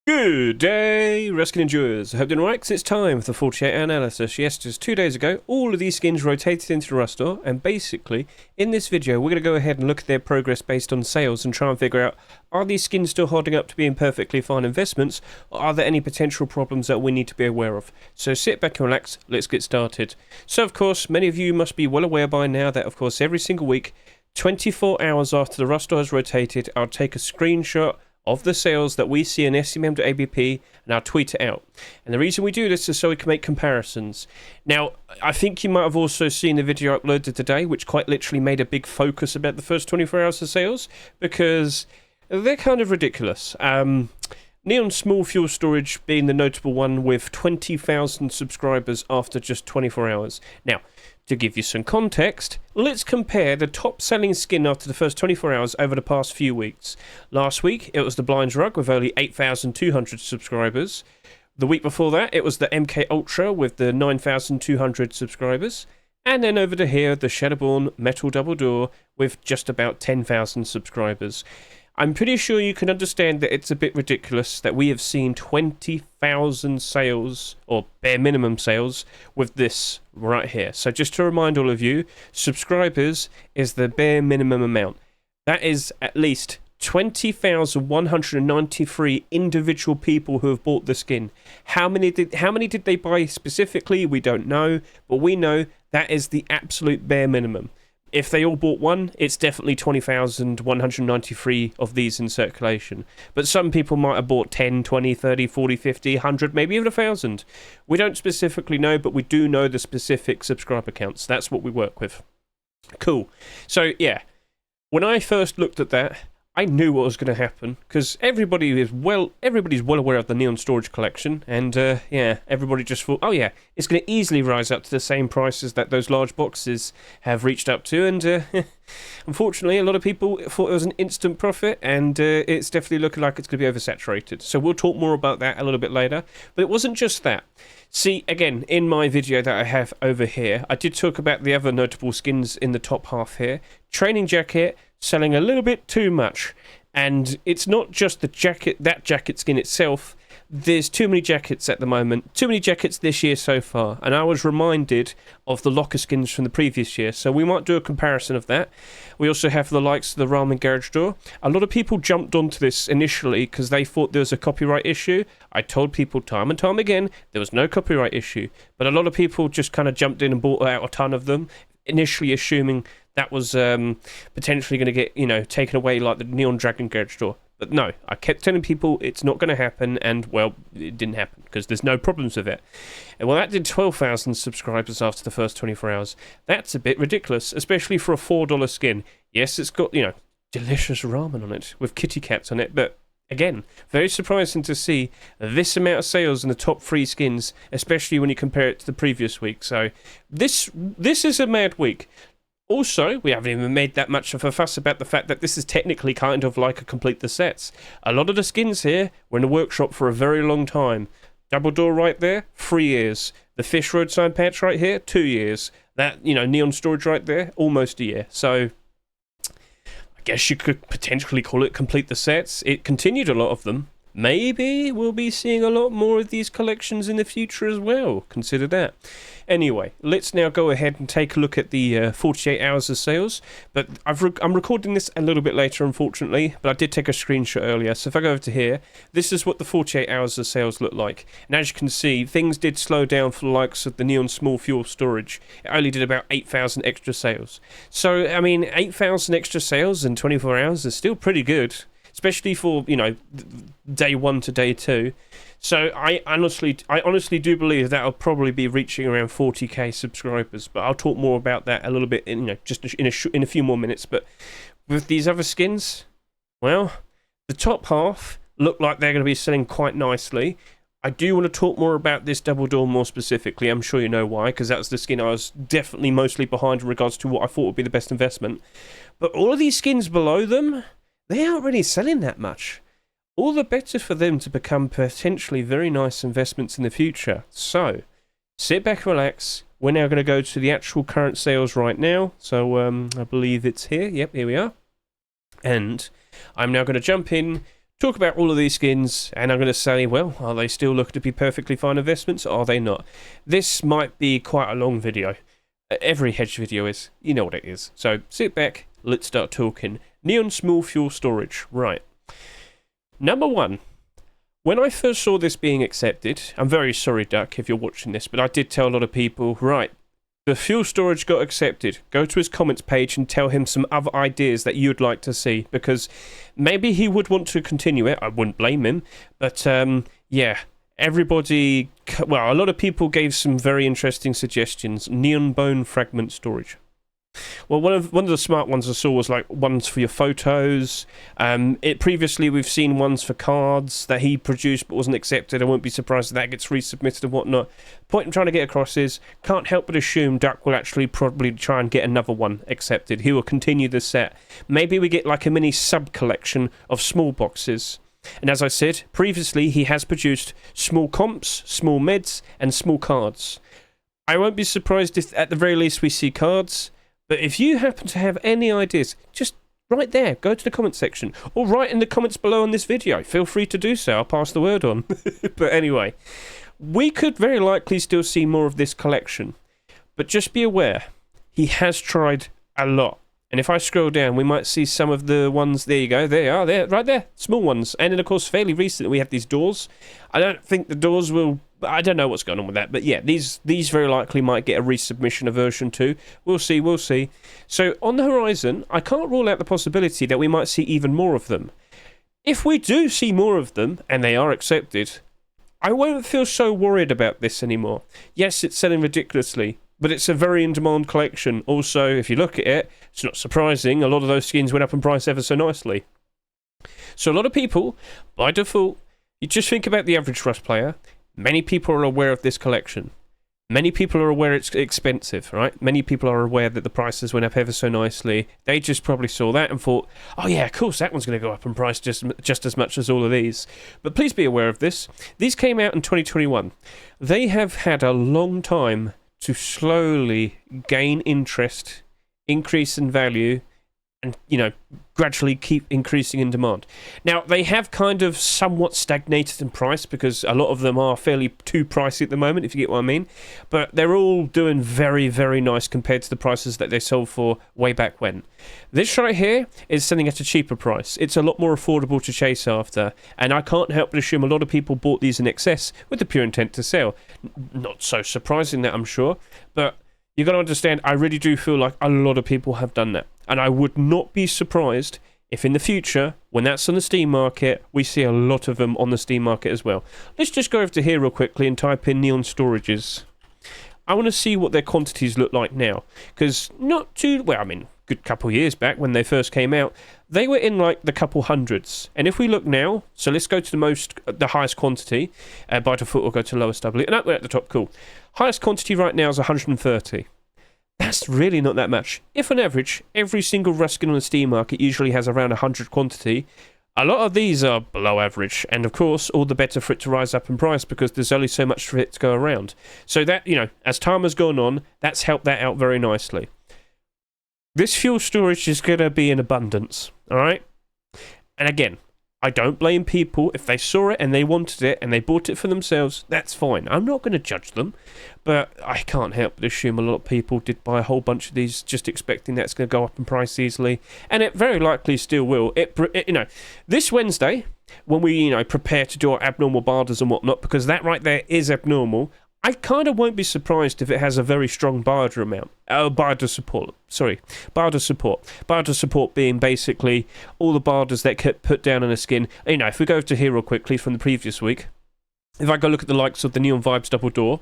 Good day, Reskin Enjoyers. I hope you're doing right, because it's time for the 48-hour analysis. Yes, just 2 days ago, all of these skins rotated into the Rust store, and basically, in this video, we're going to go ahead and look at their progress based on sales and try and figure out, are these skins still holding up to being perfectly fine investments, or are there any potential problems that we need to be aware of? So sit back and relax, let's get started. So, of course, many of you must be well aware by now that, of course, every single week, 24 hours after the Rust store has rotated, I'll take a screenshot of the sales that we see in SCM.ABP, and I'll tweet it out. And the reason we do this is so we can make comparisons. Now, I think you might have also seen the video uploaded today, which quite literally made a big focus about the first 24 hours of sales, because they're kind of ridiculous. Neon Small Fuel Storage being the notable one with 20,000 subscribers after just 24 hours. Now, to give you some context, let's compare the top-selling skin after the first 24 hours over the past few weeks. Last week, it was the Blind Rug with only 8,200 subscribers. The week before that, it was the MK Ultra with the 9,200 subscribers. And then over to here, the Shadowborn Metal Double Door with just about 10,000 subscribers. I'm pretty sure you can understand that it's a bit ridiculous that we have seen 20,000 sales, or bare minimum sales, with this right here. So just to remind all of you, subscribers is the bare minimum amount. That is at least 20,193 individual people who have bought the skin. How many did they buy specifically? We don't know, but we know that is the absolute bare minimum. If they all bought one, it's definitely 20,193 of these in circulation. But some people might have bought 10, 20, 30, 40, 50, 100, maybe even 1,000. We don't specifically know, but we do know the specific subscriber counts. That's what we work with. Cool. So, yeah, when I first looked at that, I knew what was going to happen, because everybody's well aware of the Neon Storage Collection, and yeah, everybody just thought, oh yeah, it's going to easily rise up to the same prices that those large boxes have reached up to, and unfortunately, a lot of people thought it was an instant profit, and it's definitely looking like it's going to be oversaturated. So we'll talk more about that a little bit later, but it wasn't just that. See, again, in my video that I have over here, I did talk about the other notable skins in the top half here. Training Jacket, selling a little bit too much, and it's not just the jacket, that jacket skin itself. There's too many jackets at the moment, too many jackets this year so far, and I was reminded of the locker skins from the previous year, so we might do a comparison of that. We also have the likes of the Ramen garage door. A lot of people jumped onto this initially because they thought there was a copyright issue. I told people time and time again there was no copyright issue, but a lot of people just kind of jumped in and bought out a ton of them, initially assuming that was potentially going to get, taken away like the Neon Dragon garage door. But no, I kept telling people it's not going to happen, and, well, it didn't happen, because there's no problems with it. And, well, that did 12,000 subscribers after the first 24 hours. That's a bit ridiculous, especially for a $4 skin. Yes, it's got, delicious ramen on it, with kitty cats on it, but again, very surprising to see this amount of sales in the top 3 skins, especially when you compare it to the previous week. So this is a mad week. Also, we haven't even made that much of a fuss about the fact that this is technically kind of like a complete the sets. A lot of the skins here were in the workshop for a very long time. Double door right there, 3 years. The fish Roadsign patch right here, 2 years. That, Neon storage right there, almost a year. So I guess you could potentially call it complete the sets. It continued a lot of them. Maybe we'll be seeing a lot more of these collections in the future as well. Consider that. Anyway, let's now go ahead and take a look at the 48 hours of sales. But I'm recording this a little bit later, unfortunately, but I did take a screenshot earlier. So if I go over to here, this is what the 48 hours of sales look like. And as you can see, things did slow down for the likes of the Neon Small Fuel Storage. It only did about 8,000 extra sales. So, I mean, 8,000 extra sales in 24 hours is still pretty good, especially for, day 1 to day 2. So I honestly do believe that'll probably be reaching around 40k subscribers, but I'll talk more about that a little bit in, just in a few more minutes. But with these other skins, well, the top half look like they're going to be selling quite nicely. I do want to talk more about this double door more specifically. I'm sure you know why, because that's the skin I was definitely mostly behind in regards to what I thought would be the best investment. But all of these skins below them, they aren't really selling that much. All the better for them to become potentially very nice investments in the future. So, sit back, relax. We're now going to go to the actual current sales right now. So, I believe it's here. Yep, here we are. And I'm now going to jump in talk about all of these skins, and I'm going to say, well, are they still looking to be perfectly fine investments, or are they not? This might be quite a long video. Every Hedge video is. You know what it is. So sit back, let's start talking. Neon Small Fuel Storage. Right. Number one. When I first saw this being accepted, I'm very sorry, Duck, if you're watching this, but I did tell a lot of people, right, the fuel storage got accepted. Go to his comments page and tell him some other ideas that you'd like to see, because maybe he would want to continue it. I wouldn't blame him. But, yeah, everybody, well, a lot of people gave some very interesting suggestions. Neon bone fragment storage. Well, one of the smart ones I saw was like ones for your photos. Previously we've seen ones for cards that he produced but wasn't accepted. I won't be surprised if that gets resubmitted and whatnot. Point I'm trying to get across is, can't help but assume Duck will actually probably try and get another one accepted. He will continue the set. Maybe we get like a mini sub-collection of small boxes. And as I said, previously he has produced small comps, small meds, and small cards. I won't be surprised if at the very least we see cards. But if you happen to have any ideas, just right there, go to the comment section, or write in the comments below on this video. Feel free to do so, I'll pass the word on. But anyway, we could very likely still see more of this collection. But just be aware, he has tried a lot. And if I scroll down, we might see some of the ones, there you go, they are, there, right there, small ones. And then of course, fairly recently, we have these doors. I don't think the doors will... I don't know what's going on with that, but yeah, these very likely might get a resubmission of version 2. We'll see. So on the horizon, I can't rule out the possibility that we might see even more of them. If we do see more of them, and they are accepted, I won't feel so worried about this anymore. Yes, it's selling ridiculously, but it's a very in-demand collection. Also, if you look at it, it's not surprising, a lot of those skins went up in price ever so nicely. So a lot of people, by default, you just think about the average Rust player. Many people are aware of this collection. Many people are aware it's expensive, right? Many people are aware that the prices went up ever so nicely. They just probably saw that and thought, oh yeah, of course, that one's going to go up in price just as much as all of these. But please be aware of this. These came out in 2021. They have had a long time to slowly gain interest, increase in value, and, you know, gradually keep increasing in demand. Now, they have kind of somewhat stagnated in price because a lot of them are fairly too pricey at the moment, if you get what I mean. But they're all doing very, very nice compared to the prices that they sold for way back when. This right here is selling at a cheaper price. It's a lot more affordable to chase after. And I can't help but assume a lot of people bought these in excess with the pure intent to sell. Not so surprising that, I'm sure. But you got to understand, I really do feel like a lot of people have done that. And I would not be surprised if in the future, when that's on the Steam market, we see a lot of them on the Steam market as well. Let's just go over to here real quickly and type in Neon Storages. I want to see what their quantities look like now. Because not too, well, I mean, good couple of years back when they first came out, they were in like the couple hundreds. And if we look now, so let's go to the highest quantity. By default, we'll go to lowest, I believe. No, we're at the top, cool. Highest quantity right now is 130. That's really not that much. If on average, every single Rust skin on the Steam market usually has around 100 quantity, a lot of these are below average, and of course, all the better for it to rise up in price because there's only so much for it to go around. So that, you know, as time has gone on, that's helped that out very nicely. This fuel storage is going to be in abundance, alright? And again, I don't blame people. If they saw it and they wanted it and they bought it for themselves, that's fine. I'm not going to judge them, but I can't help but assume a lot of people did buy a whole bunch of these just expecting that's going to go up in price easily, and it very likely still will. You know, this Wednesday, when we, you know, prepare to do our abnormal barders and whatnot, because that right there is abnormal, I kind of won't be surprised if it has a very strong barter amount. Barter support. Sorry. Barter support. Barter support being basically all the barders that get put down on a skin. You know, if we go to here real quickly from the previous week, if I go look at the likes of the Neon Vibes Double Door,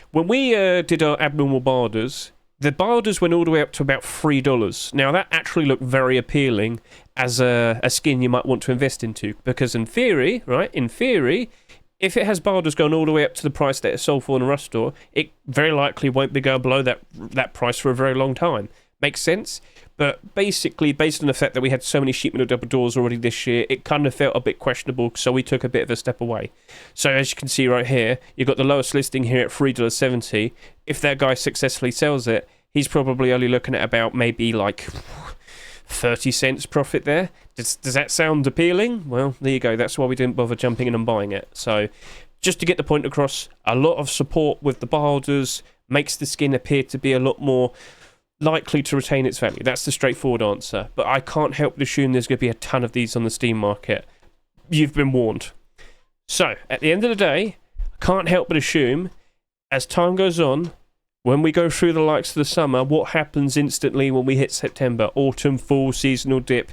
when we did our abnormal barders, the barders went all the way up to about $3. Now, that actually looked very appealing as a skin you might want to invest into, because in theory, right, in theory, if it has barders going all the way up to the price that it's sold for in a Rust store, it very likely won't be going below that price for a very long time. Makes sense? But basically, based on the fact that we had so many sheet metal double doors already this year, it kind of felt a bit questionable, so we took a bit of a step away. So as you can see right here, you've got the lowest listing here at $3.70. If that guy successfully sells it, he's probably only looking at about maybe like 30 cents profit there. Does that sound appealing? Well, there you go. That's why we didn't bother jumping in and buying it. So just to get the point across, a lot of support with the barders makes the skin appear to be a lot more likely to retain its value. That's the straightforward answer. But I can't help but assume there's going to be a ton of these on the Steam market. You've been warned. So, at the end of the day, I can't help but assume, as time goes on, when we go through the likes of the summer, what happens instantly when we hit September, autumn, fall, seasonal dip.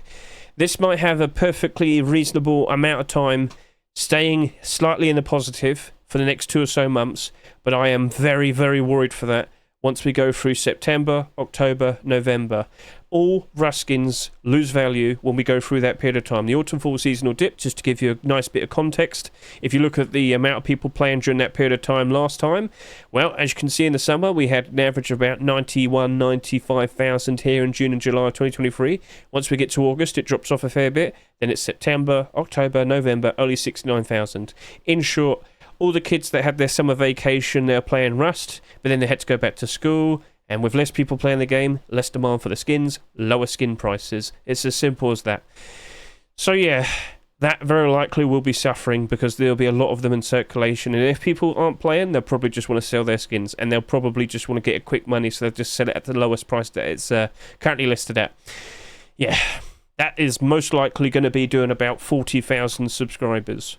This might have a perfectly reasonable amount of time staying slightly in the positive for the next 2 or so months, but I am very, very worried for that once we go through September, October, November. All Ruskins lose value when we go through that period of time. The autumn-fall seasonal dip, just to give you a nice bit of context, if you look at the amount of people playing during that period of time last time, well, as you can see in the summer, we had an average of about 91, 95,000 here in June and July of 2023. Once we get to August, it drops off a fair bit. Then it's September, October, November, only 69,000. In short, all the kids that had their summer vacation, they're playing Rust, but then they had to go back to school, and with less people playing the game, less demand for the skins, lower skin prices. It's as simple as that. So yeah, that very likely will be suffering because there'll be a lot of them in circulation, and if people aren't playing, they'll probably just want to sell their skins, and they'll probably just want to get a quick money, so they'll just sell it at the lowest price that it's currently listed at. Yeah, that is most likely going to be doing about 40,000 subscribers.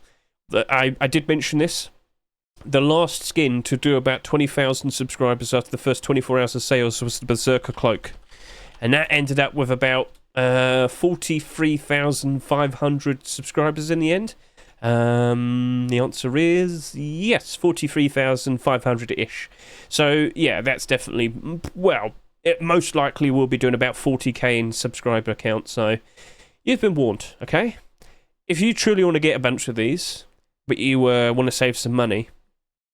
I did mention this. The last skin to do about 20,000 subscribers after the first 24 hours of sales was the Berserker Cloak. And that ended up with about 43,500 subscribers in the end. The answer is yes, 43,500-ish. So, yeah, that's definitely... Well, it most likely will be doing about 40k in subscriber count. So, you've been warned, okay? If you truly want to get a bunch of these, but you want to save some money,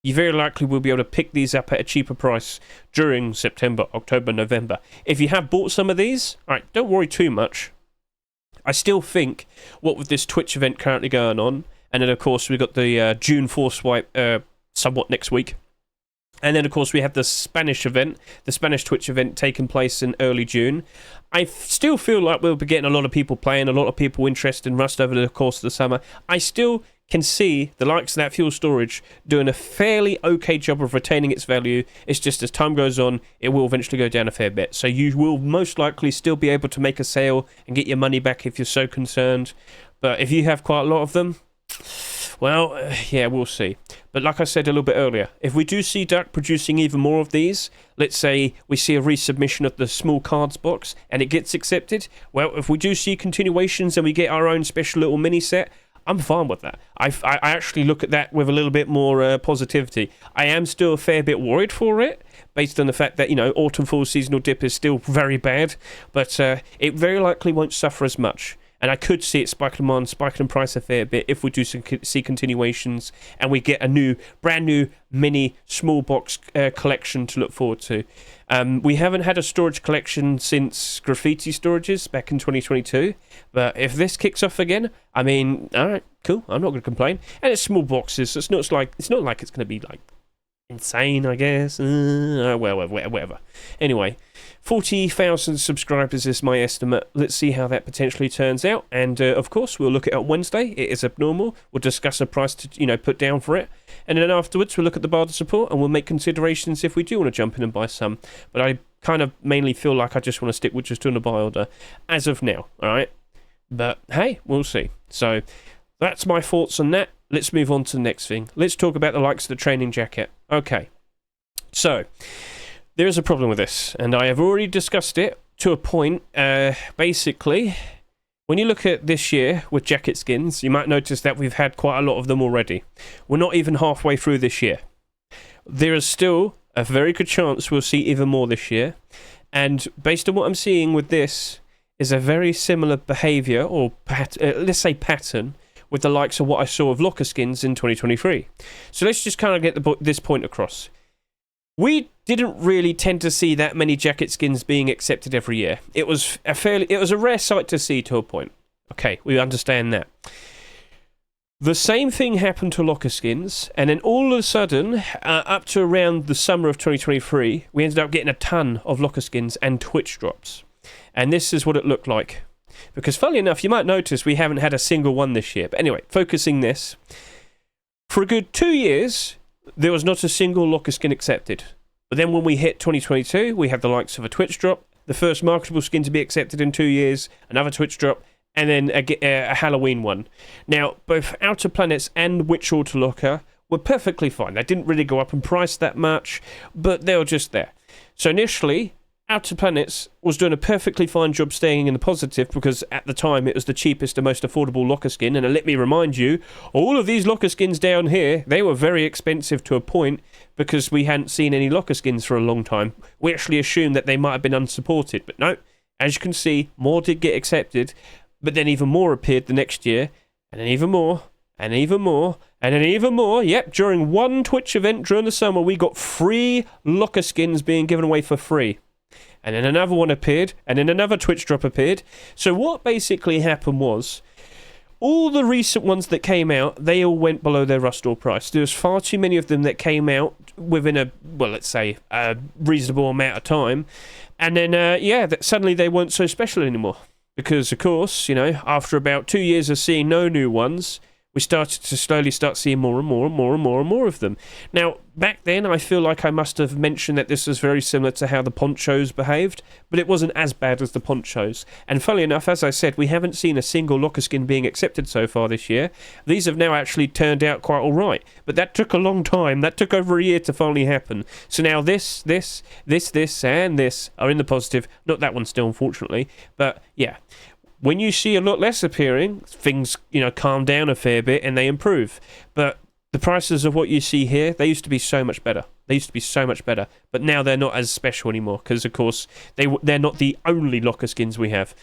you very likely will be able to pick these up at a cheaper price during September, October, November. If you have bought some of these, alright, don't worry too much. I still think, what with this Twitch event currently going on, and then of course we've got the June Force Wipe somewhat next week, and then of course we have the Spanish event, the Spanish Twitch event taking place in early June. I still feel like we'll be getting a lot of people playing, a lot of people interested in Rust over the course of the summer. I still can see the likes of that fuel storage doing a fairly okay job of retaining its value. It's just as time goes on, it will eventually go down a fair bit. So you will most likely still be able to make a sale and get your money back if you're so concerned. But if you have quite a lot of them, well, yeah, we'll see. But like I said a little bit earlier, if we do see Duck producing even more of these, let's say we see a resubmission of the small cards box and it gets accepted, well, if we do see continuations and we get our own special little mini set, I'm fine with that. I actually look at that with a little bit more positivity. I am still a fair bit worried for it, based on the fact that, you know, autumn fall seasonal dip is still very bad, but it very likely won't suffer as much. And I could see it spiking in price a fair bit if we do see continuations and we get a brand new mini small box collection to look forward to. We haven't had a storage collection since Graffiti Storages back in 2022, but if this kicks off again, I mean, all right, cool. I'm not going to complain. And it's small boxes, so it's not like it's going to be like insane, I guess. Well, whatever. Anyway, 40,000 subscribers is my estimate. Let's see how that potentially turns out. And of course, we'll look at it on Wednesday. It is abnormal. We'll discuss a price to, you know, put down for it. And then afterwards, we'll look at the barter support and we'll make considerations if we do want to jump in and buy some. But I kind of mainly feel like I just want to stick with just doing a buy order as of now. All right. But hey, we'll see. So that's my thoughts on that. Let's move on to the next thing. Let's talk about the likes of the training jacket. Okay. So there is a problem with this, and I have already discussed it to a point. Basically, when you look at this year with jacket skins, you might notice that we've had quite a lot of them already. We're not even halfway through this year. There is still a very good chance we'll see even more this year, and based on what I'm seeing with this, is a very similar behaviour, or let's say pattern, with the likes of what I saw of locker skins in 2023. So let's just kind of get this point across. We didn't really tend to see that many jacket skins being accepted every year. It was a rare sight to see to a point. Okay, we understand that. The same thing happened to locker skins, and then all of a sudden, up to around the summer of 2023, we ended up getting a ton of locker skins and Twitch drops. And this is what it looked like. Because funnily enough, you might notice we haven't had a single one this year. But anyway, focusing this. For a good 2 years, there was not a single locker skin accepted. But then when we hit 2022, we had the likes of a Twitch drop, the first marketable skin to be accepted in 2 years, another Twitch drop, and then a Halloween one. Now, both Outer Planets and Witchwater Locker were perfectly fine. They didn't really go up in price that much, but they were just there. So initially, Outer Planets was doing a perfectly fine job staying in the positive because at the time it was the cheapest and most affordable locker skin. And let me remind you, all of these locker skins down here, they were very expensive to a point because we hadn't seen any locker skins for a long time. We actually assumed that they might have been unsupported, but no. As you can see, more did get accepted, but then even more appeared the next year, and then even more, and even more, and then even more. Yep, during one Twitch event during the summer, we got 3 locker skins being given away for free. And then another one appeared, and then another Twitch drop appeared. So what basically happened was, all the recent ones that came out, they all went below their Rustore price. There was far too many of them that came out within a, well, let's say, a reasonable amount of time. And then, suddenly they weren't so special anymore. Because, of course, you know, after about 2 years of seeing no new ones, we started to slowly start seeing more and more and more and more and more of them. Now, back then, I feel like I must have mentioned that this was very similar to how the ponchos behaved, but it wasn't as bad as the ponchos. And funnily enough, as I said, we haven't seen a single locker skin being accepted so far this year. These have now actually turned out quite all right, but that took a long time. That took over a year to finally happen. So now this, and this are in the positive. Not that one still, unfortunately, but yeah. When you see a lot less appearing, things, you know, calm down a fair bit and they improve. But the prices of what you see here, they used to be so much better. But now they're not as special anymore because, of course, they're not the only locker skins we have.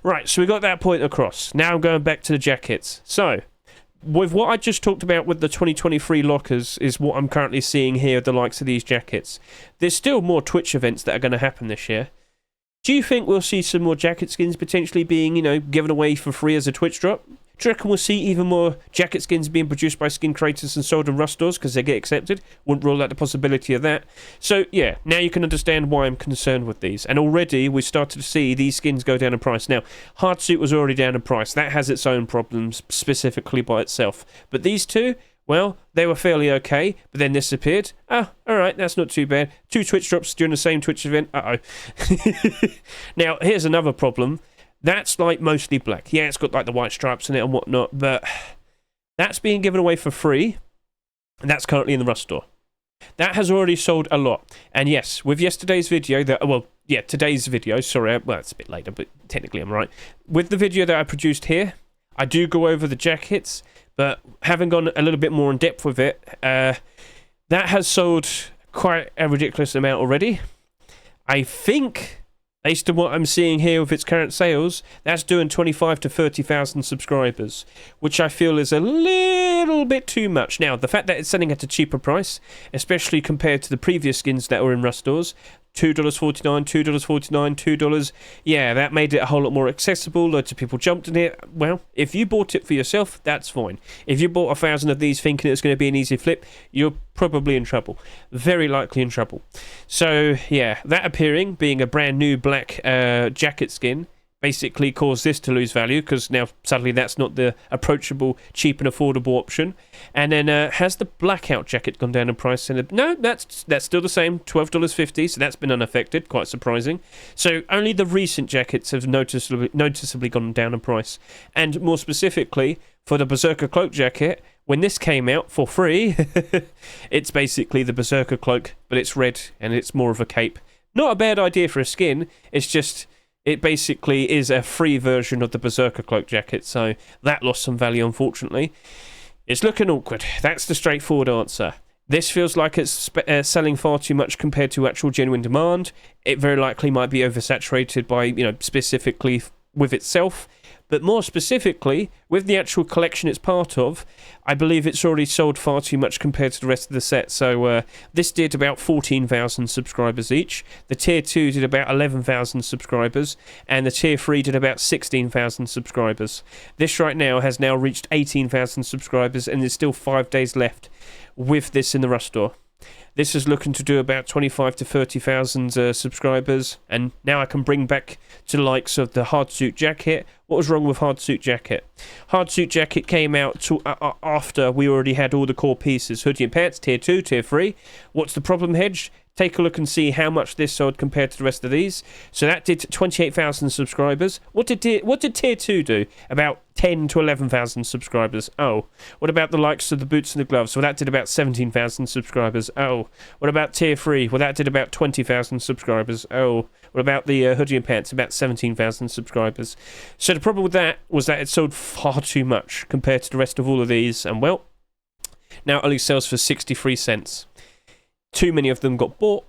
Right, so we got that point across. Now I'm going back to the jackets. So, with what I just talked about with the 2023 lockers is what I'm currently seeing here, the likes of these jackets. There's still more Twitch events that are going to happen this year. Do you think we'll see some more jacket skins potentially being, you know, given away for free as a Twitch drop? Do you reckon we'll see even more jacket skins being produced by skin creators and sold in Rustores because they get accepted? Wouldn't rule out the possibility of that. So, yeah, now you can understand why I'm concerned with these. And already we started to see these skins go down in price. Now, Hardsuit was already down in price. That has its own problems specifically by itself. But these two, well, they were fairly okay, but then this appeared. Ah, alright, that's not too bad. 2 Twitch drops during the same Twitch event. Uh-oh. Now, here's another problem. That's, like, mostly black. Yeah, it's got, like, the white stripes in it and whatnot, but that's being given away for free, and that's currently in the Rustore. That has already sold a lot. And yes, with yesterday's video, today's video, sorry, well, it's a bit later, but technically I'm right. With the video that I produced here, I do go over the jackets, but having gone a little bit more in depth with it, that has sold quite a ridiculous amount already. I think, based on what I'm seeing here with its current sales, that's doing 25 to 30,000 subscribers, which I feel is a little bit too much. Now, the fact that it's selling at a cheaper price, especially compared to the previous skins that were in Rustores, $2.49, $2.49, $2. Yeah, that made it a whole lot more accessible. Loads of people jumped in it. Well, if you bought it for yourself, that's fine. If you bought 1,000 of these thinking it's going to be an easy flip, you're probably in trouble. Very likely in trouble. So, yeah, that appearing, being a brand new black jacket skin, basically caused this to lose value because now suddenly that's not the approachable, cheap and affordable option. And then has the blackout jacket gone down in price? And no, that's still the same, $12.50, so that's been unaffected, quite surprising. So only the recent jackets have noticeably gone down in price. And more specifically, for the Berserker Cloak jacket, when this came out for free, it's basically the Berserker Cloak, but it's red and it's more of a cape. Not a bad idea for a skin, it's just it basically is a free version of the Berserker Cloak jacket, so that lost some value, unfortunately. It's looking awkward. That's the straightforward answer. This feels like it's selling far too much compared to actual genuine demand. It very likely might be oversaturated by, you know, specifically with itself. But more specifically, with the actual collection it's part of, I believe it's already sold far too much compared to the rest of the set. So this did about 14,000 subscribers each. The Tier 2 did about 11,000 subscribers. And the Tier 3 did about 16,000 subscribers. This right now has now reached 18,000 subscribers and there's still 5 days left with this in the Rustore. This is looking to do about 25 to 30,000 subscribers, and now I can bring back to the likes of the Hardsuit Jacket. What was wrong with Hardsuit Jacket? Hardsuit Jacket came out after we already had all the core pieces. Hoodie and pants, tier 2, tier 3. What's the problem, Hedge? Take a look and see how much this sold compared to the rest of these. So that did 28,000 subscribers. What did tier 2 do? About 10 to 11,000 subscribers. Oh. What about the likes of the boots and the gloves? Well, that did about 17,000 subscribers. Oh. What about tier 3? Well, that did about 20,000 subscribers. Oh. What about the hoodie and pants? About 17,000 subscribers. So the problem with that was that it sold far too much compared to the rest of all of these. And well, now it only sells for 63 cents. Too many of them got bought.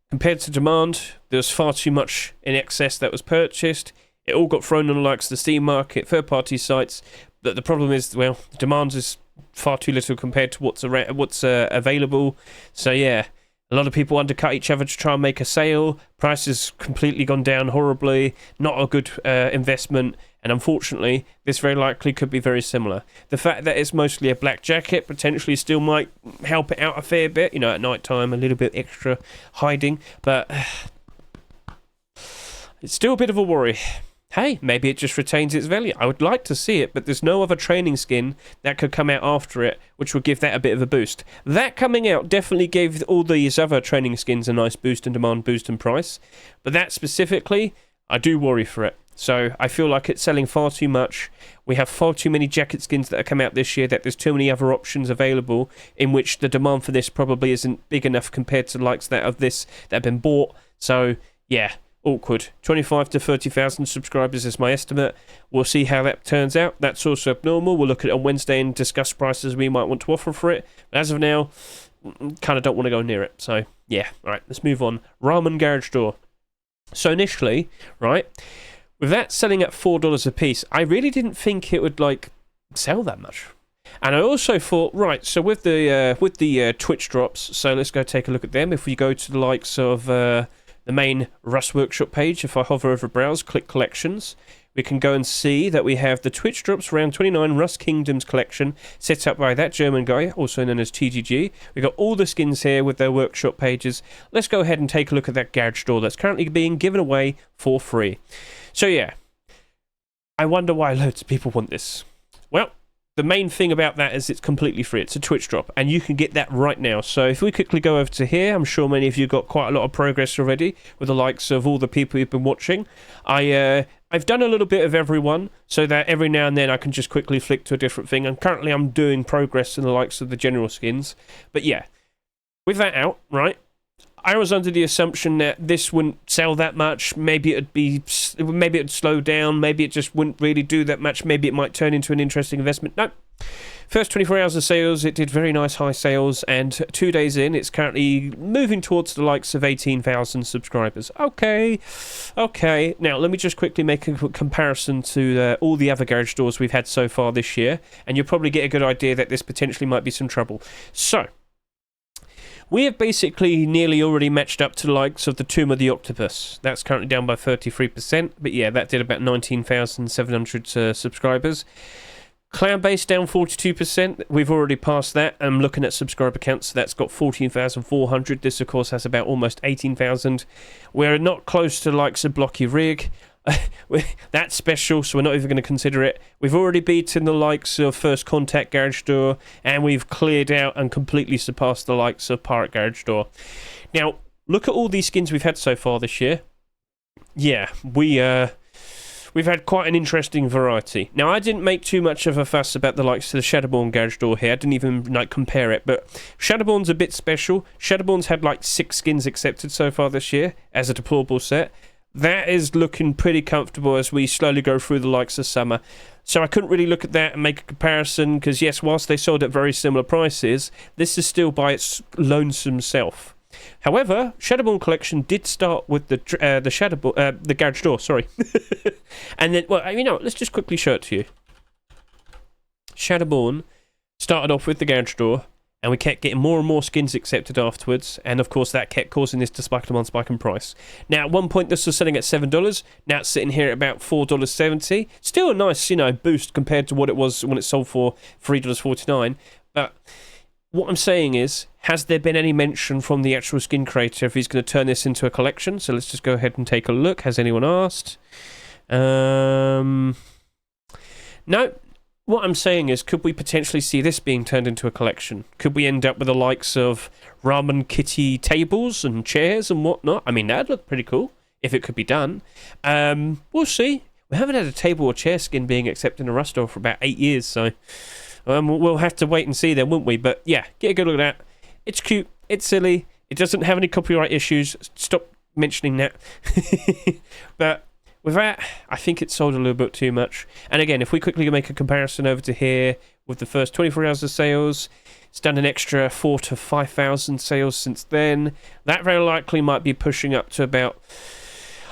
Compared to demand, there was far too much in excess that was purchased. It all got thrown on the likes of the Steam market, third-party sites. But the problem is, well, demand is far too little compared to what's available. So yeah, a lot of people undercut each other to try and make a sale. Price has completely gone down horribly. Not a good investment. And unfortunately, this very likely could be very similar. The fact that it's mostly a black jacket potentially still might help it out a fair bit. You know, at night time, a little bit extra hiding. But it's still a bit of a worry. Hey, maybe it just retains its value. I would like to see it, but there's no other training skin that could come out after it, which would give that a bit of a boost. That coming out definitely gave all these other training skins a nice boost in demand, boost in price. But that specifically, I do worry for it. So I feel like it's selling far too much. We have far too many jacket skins that have come out this year that there's too many other options available in which the demand for this probably isn't big enough compared to the likes that of this that have been bought. So yeah, awkward. 25 to 30,000 subscribers is my estimate. We'll see how that turns out. That's also abnormal. We'll look at it on Wednesday and discuss prices we might want to offer for it. But as of now, kind of don't want to go near it. So yeah, all right, let's move on. Ramen Garage Door. So initially, right, with that selling at $4 a piece, I really didn't think it would like sell that much. And I also thought, right, so with the Twitch drops, so let's go take a look at them. If we go to the likes of the main Rust Workshop page, if I hover over browse, click collections, we can go and see that we have the Twitch drops round 29 Rust Kingdoms collection set up by that German guy, also known as TGG. We've got all the skins here with their workshop pages. Let's go ahead and take a look at that garage door that's currently being given away for free. So yeah, I wonder why loads of people want this. Well, the main thing about that is it's completely free. It's a Twitch drop, and you can get that right now. So if we quickly go over to here, I'm sure many of you got quite a lot of progress already with the likes of all the people who've been watching. I've done a little bit of everyone, so that every now and then I can just quickly flick to a different thing. And currently I'm doing progress in the likes of the general skins. But yeah, with that out, right, I was under the assumption that this wouldn't sell that much. Maybe it'd slow down. Maybe it just wouldn't really do that much. Maybe it might turn into an interesting investment. No. First 24 hours of sales, it did very nice high sales, and 2 days in, it's currently moving towards the likes of 18,000 subscribers. Okay. Now, let me just quickly make a comparison to all the other garage doors we've had so far this year, and you'll probably get a good idea that this potentially might be some trouble. So, we have basically nearly already matched up to the likes of the Tomb of the Octopus. That's currently down by 33%, but yeah, that did about 19,700 subscribers. Cloud-based down 42%. We've already passed that. I'm looking at subscriber counts, so that's got 14,400. This, of course, has about almost 18,000. We're not close to the likes of Blocky Rig. That's special, so we're not even going to consider it. We've already beaten the likes of First Contact Garage Door, and we've cleared out and completely surpassed the likes of Pirate Garage Door. Now, look at all these skins we've had so far this year. Yeah, we've had quite an interesting variety. Now, I didn't make too much of a fuss about the likes of the Shadowborn Garage Door here. I didn't even compare it, but Shadowborn's a bit special. Shadowborn's had like 6 skins accepted so far this year as a deployable set. That is looking pretty comfortable as we slowly go through the likes of summer. So I couldn't really look at that and make a comparison, because yes, whilst they sold at very similar prices, this is still by its lonesome self. However, Shadowborn Collection did start with the Garage Door, sorry. And then, well, you know, let's just quickly show it to you. Shadowborn started off with the Garage Door, and we kept getting more and more skins accepted afterwards, and of course that kept causing this to spike demand, spike in price. Now, at one point this was selling at $7, now it's sitting here at about $4.70. Still a nice, you know, boost compared to what it was when it sold for $3.49, but What I'm saying is, has there been any mention from the actual skin creator if he's going to turn this into a collection? So let's just go ahead and take a look. Has anyone asked? No. What I'm saying is, could we potentially see this being turned into a collection? Could we end up with the likes of Ramen kitty tables and chairs and whatnot? I mean, that'd look pretty cool if it could be done. We'll see. We haven't had a table or chair skin being accepted in a Rust for about 8 years, so we'll have to wait and see then, won't we? But yeah, get a good look at that. It's cute. It's silly. It doesn't have any copyright issues. Stop mentioning that. But with that, I think it sold a little bit too much. And again, if we quickly make a comparison over to here with the first 24 hours of sales, it's done an extra 4,000 to 5,000 sales since then. That very likely might be pushing up to about,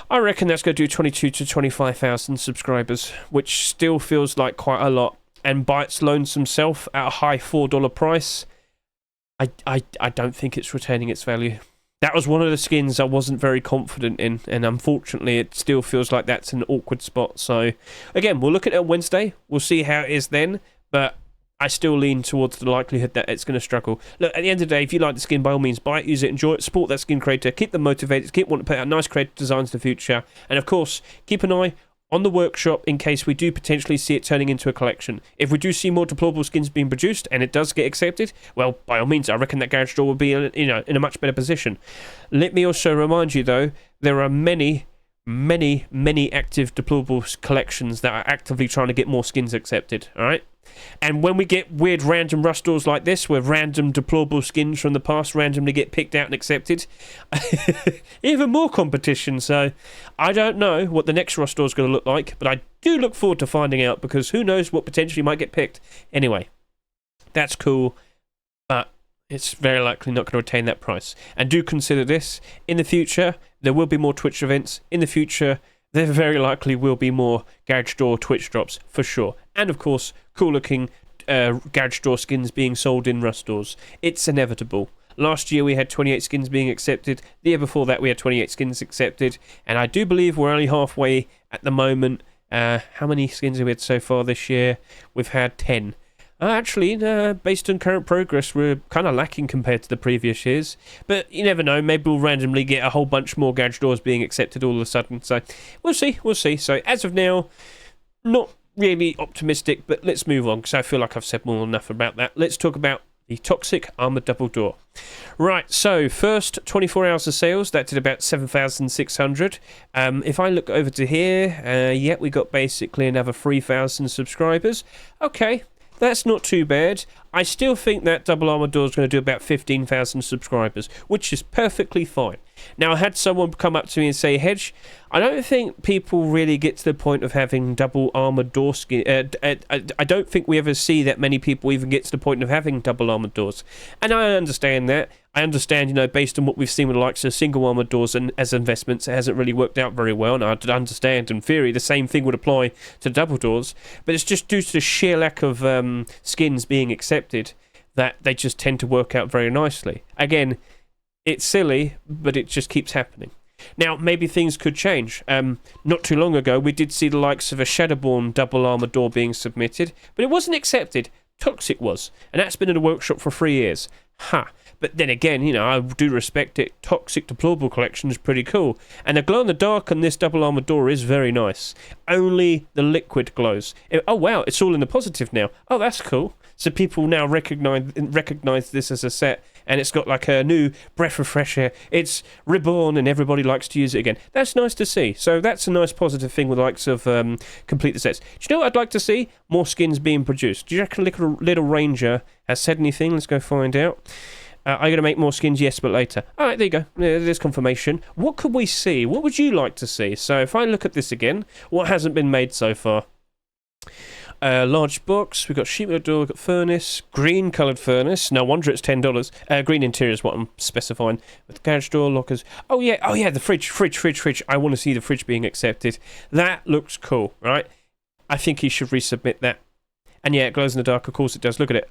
I reckon that's going to do 22 to 25,000 subscribers, which still feels like quite a lot. And by its lonesome self, at a high $4 price, I don't think it's retaining its value. That was one of the skins I wasn't very confident in, and unfortunately it still feels like that's an awkward spot. So again, we'll look at it on Wednesday. We'll see how it is then, but I still lean towards the likelihood that it's going to struggle. Look, at the end of the day, if you like the skin, by all means, buy it, use it, enjoy it, support that skin creator, keep them motivated, keep wanting to put out nice creative designs in the future, and of course, keep an eye on the workshop in case we do potentially see it turning into a collection. If we do see more deplorable skins being produced and it does get accepted, well, by all means, I reckon that garage door will be in a much better position. Let me also remind you, though, there are many active deplorable collections that are actively trying to get more skins accepted, alright? And when we get weird random Rust doors like this, where random deplorable skins from the past randomly get picked out and accepted, even more competition. So I don't know what the next Rust door is going to look like, but I do look forward to finding out, because who knows what potentially might get picked. Anyway, that's cool, but it's very likely not going to retain that price. And do consider this, in the future, there will be more Twitch events. In the future, there very likely will be more Garage Door Twitch drops, for sure. And of course, cool looking Garage Door skins being sold in Rust doors. It's inevitable. Last year we had 28 skins being accepted. The year before that we had 28 skins accepted. And I do believe we're only halfway at the moment. How many skins have we had so far this year? We've had 10. Actually, based on current progress, we're kind of lacking compared to the previous years. But you never know, maybe we'll randomly get a whole bunch more Garage Doors being accepted all of a sudden. So we'll see. So as of now, not really optimistic, but let's move on, because I feel like I've said more than enough about that. Let's talk about the Toxic Armored Double Door. Right, so first 24 hours of sales, that did about 7,600. If I look over to here, yeah, we got basically another 3,000 subscribers. Okay. That's not too bad. I still think that Double Armored Door is going to do about 15,000 subscribers, which is perfectly fine. Now, I had someone come up to me and say, Hedge, I don't think people really get to the point of having Double Armored Door skin. I don't think we ever see that many people even get to the point of having Double Armored Doors. And I understand that. I understand, based on what we've seen with the likes of Single Armored Doors and as investments, it hasn't really worked out very well. And I understand, in theory, the same thing would apply to Double Doors. But it's just due to the sheer lack of skins being accepted that they just tend to work out very nicely. Again, it's silly, but it just keeps happening. Now, maybe things could change. Not too long ago, we did see the likes of a Shadowborn Double Armored Door being submitted, but it wasn't accepted. Toxic was, and that's been in the workshop for 3 years. But then again, I do respect it. Toxic Deplorable Collection is pretty cool. And the glow-in-the-dark on this Double Armored Door is very nice. Only the liquid glows. Oh, wow, it's all in the positive now. Oh, that's cool. So people now recognize this as a set, and it's got like a new breath of fresh air. It's reborn, and everybody likes to use it again. That's nice to see. So that's a nice positive thing with the likes of complete the sets. Do you know what I'd like to see? More skins being produced. Do you reckon Little Ranger has said anything? Let's go find out. I'm going to make more skins, yes, but later. All right, there you go. There's confirmation. What could we see? What would you like to see? So if I look at this again, what hasn't been made so far? Large box. We've got sheet metal door. We've got furnace. Green coloured furnace. No wonder it's $10. Green interior is what I'm specifying. With garage door, lockers. Oh yeah, the fridge. I want to see the fridge being accepted. That looks cool, right? I think he should resubmit that. And yeah, it glows in the dark. Of course it does. Look at it.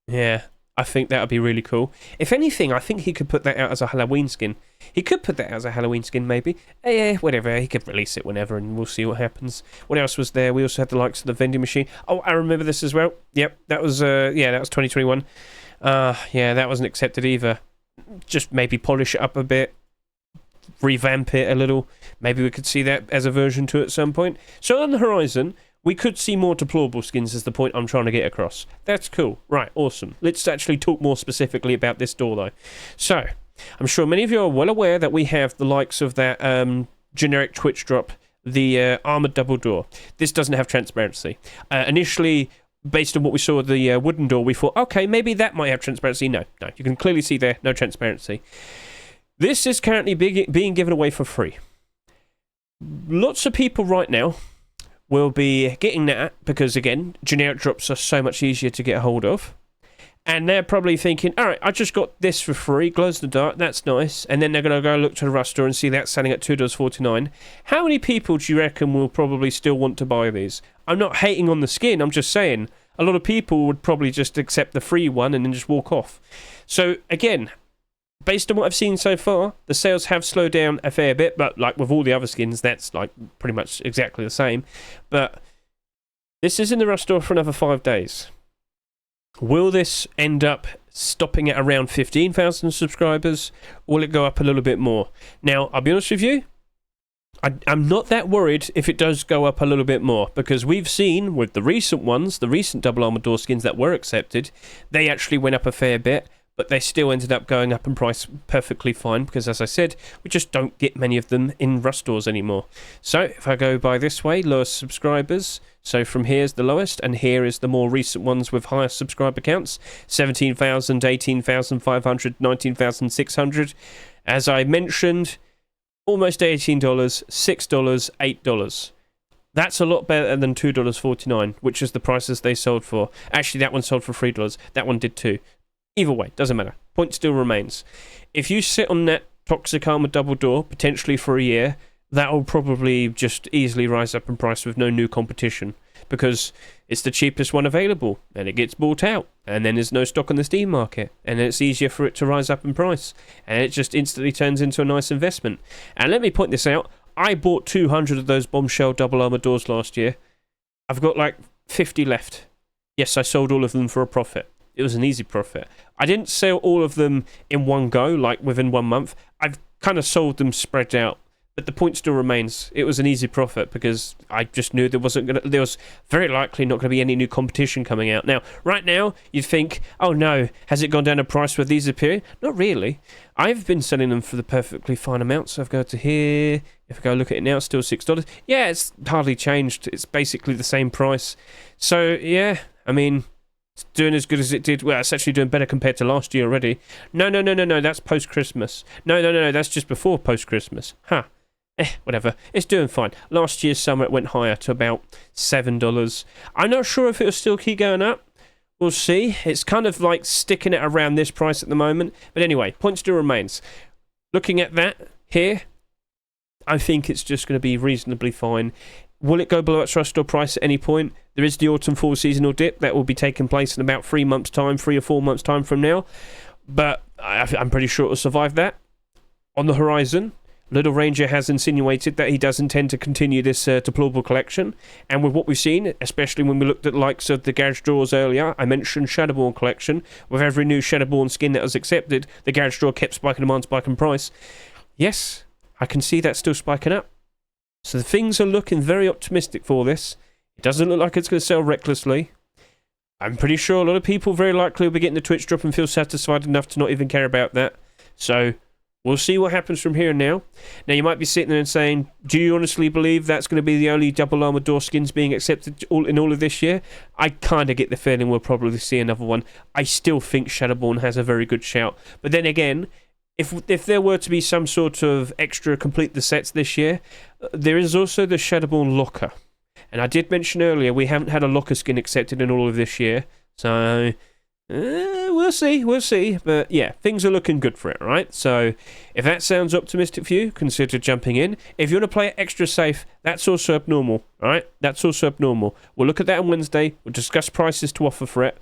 Yeah. I think that would be really cool. If anything, I think he could put that out as a Halloween skin. He could put that out as a Halloween skin, maybe. Yeah, whatever. He could release it whenever, and we'll see what happens. What else was there? We also had the likes of the vending machine. Oh, I remember this as well. Yep, that was 2021. Yeah, that wasn't accepted either. Just maybe polish it up a bit, revamp it a little. Maybe we could see that as a version 2 at some point. So on the horizon, we could see more deplorable skins, is the point I'm trying to get across. That's cool. Right, awesome. Let's actually talk more specifically about this door, though. So, I'm sure many of you are well aware that we have the likes of that generic Twitch drop, the armoured double door. This doesn't have transparency. Initially, based on what we saw with the wooden door, we thought, okay, maybe that might have transparency. No, you can clearly see there, no transparency. This is currently being given away for free. Lots of people right now will be getting that because, again, generic drops are so much easier to get a hold of. And they're probably thinking, all right, I just got this for free, glows in the dark, that's nice. And then they're going to go look to the Rust store and see that selling at $2.49. How many people do you reckon will probably still want to buy these? I'm not hating on the skin, I'm just saying a lot of people would probably just accept the free one and then just walk off. So, again, based on what I've seen so far, the sales have slowed down a fair bit, but like with all the other skins, that's like pretty much exactly the same. But this is in the Rust store for another 5 days. Will this end up stopping at around 15,000 subscribers? Or will it go up a little bit more? Now, I'll be honest with you, I'm not that worried if it does go up a little bit more, because we've seen with the recent ones, the recent double armor door skins that were accepted, they actually went up a fair bit, but they still ended up going up in price perfectly fine, because as I said, we just don't get many of them in Rust stores anymore. So if I go by this way, lowest subscribers, so from here is the lowest, and here is the more recent ones with higher subscriber counts, 17,000, 18,500, 19,600. As I mentioned, almost $18, $6, $8. That's a lot better than $2.49, which is the prices they sold for. Actually, that one sold for $3. That one did too. Either way, doesn't matter. Point still remains. If you sit on that Toxic Armor double door, potentially for a year, that will probably just easily rise up in price with no new competition, because it's the cheapest one available, and it gets bought out, and then there's no stock on the Steam market, and then it's easier for it to rise up in price, and it just instantly turns into a nice investment. And let me point this out, I bought 200 of those bombshell double armor doors last year. I've got like 50 left. Yes, I sold all of them for a profit. It was an easy profit. I didn't sell all of them in one go, like within 1 month. I've kind of sold them spread out. But the point still remains. It was an easy profit because I just knew there was very likely not going to be any new competition coming out. Now, right now, you'd think, oh no, has it gone down a price where these appear? Not really. I've been selling them for the perfectly fine amount. So if I go to here, if I go look at it now, it's still $6. Yeah, it's hardly changed. It's basically the same price. So, yeah, I mean, it's doing as good as it did. Well, it's actually doing better compared to last year already. No, that's post-Christmas. No, that's just before post-Christmas. Huh. Whatever. It's doing fine. Last year's summer it went higher to about $7. I'm not sure if it'll still keep going up. We'll see. It's kind of like sticking it around this price at the moment. But anyway, point still remains. Looking at that here, I think it's just going to be reasonably fine. Will it go below its Rust store price at any point? There is the autumn fall seasonal dip that will be taking place in about 3 months' time, 3 or 4 months' time from now. But I'm pretty sure it will survive that. On the horizon, Little Ranger has insinuated that he does intend to continue this deplorable collection, and with what we've seen, especially when we looked at the likes of the Garage Drawers earlier, I mentioned Shadowborn collection. With every new Shadowborn skin that was accepted, the Garage Drawer kept spiking demand, spiking price. Yes, I can see that still spiking up. So things are looking very optimistic for this. It doesn't look like it's going to sell recklessly. I'm pretty sure a lot of people very likely will be getting the Twitch drop and feel satisfied enough to not even care about that. So we'll see what happens from here and now. Now, you might be sitting there and saying, do you honestly believe that's going to be the only double armor door skins being accepted in all of this year? I kind of get the feeling we'll probably see another one. I still think Shadowborn has a very good shout. But then again, if there were to be some sort of extra complete the sets this year, there is also the Shadowborn Locker. And I did mention earlier, we haven't had a Locker skin accepted in all of this year. So we'll see. But yeah, things are looking good for it, right? So if that sounds optimistic for you, consider jumping in. If you want to play it extra safe, that's also abnormal, all right? That's also abnormal. We'll look at that on Wednesday. We'll discuss prices to offer for it.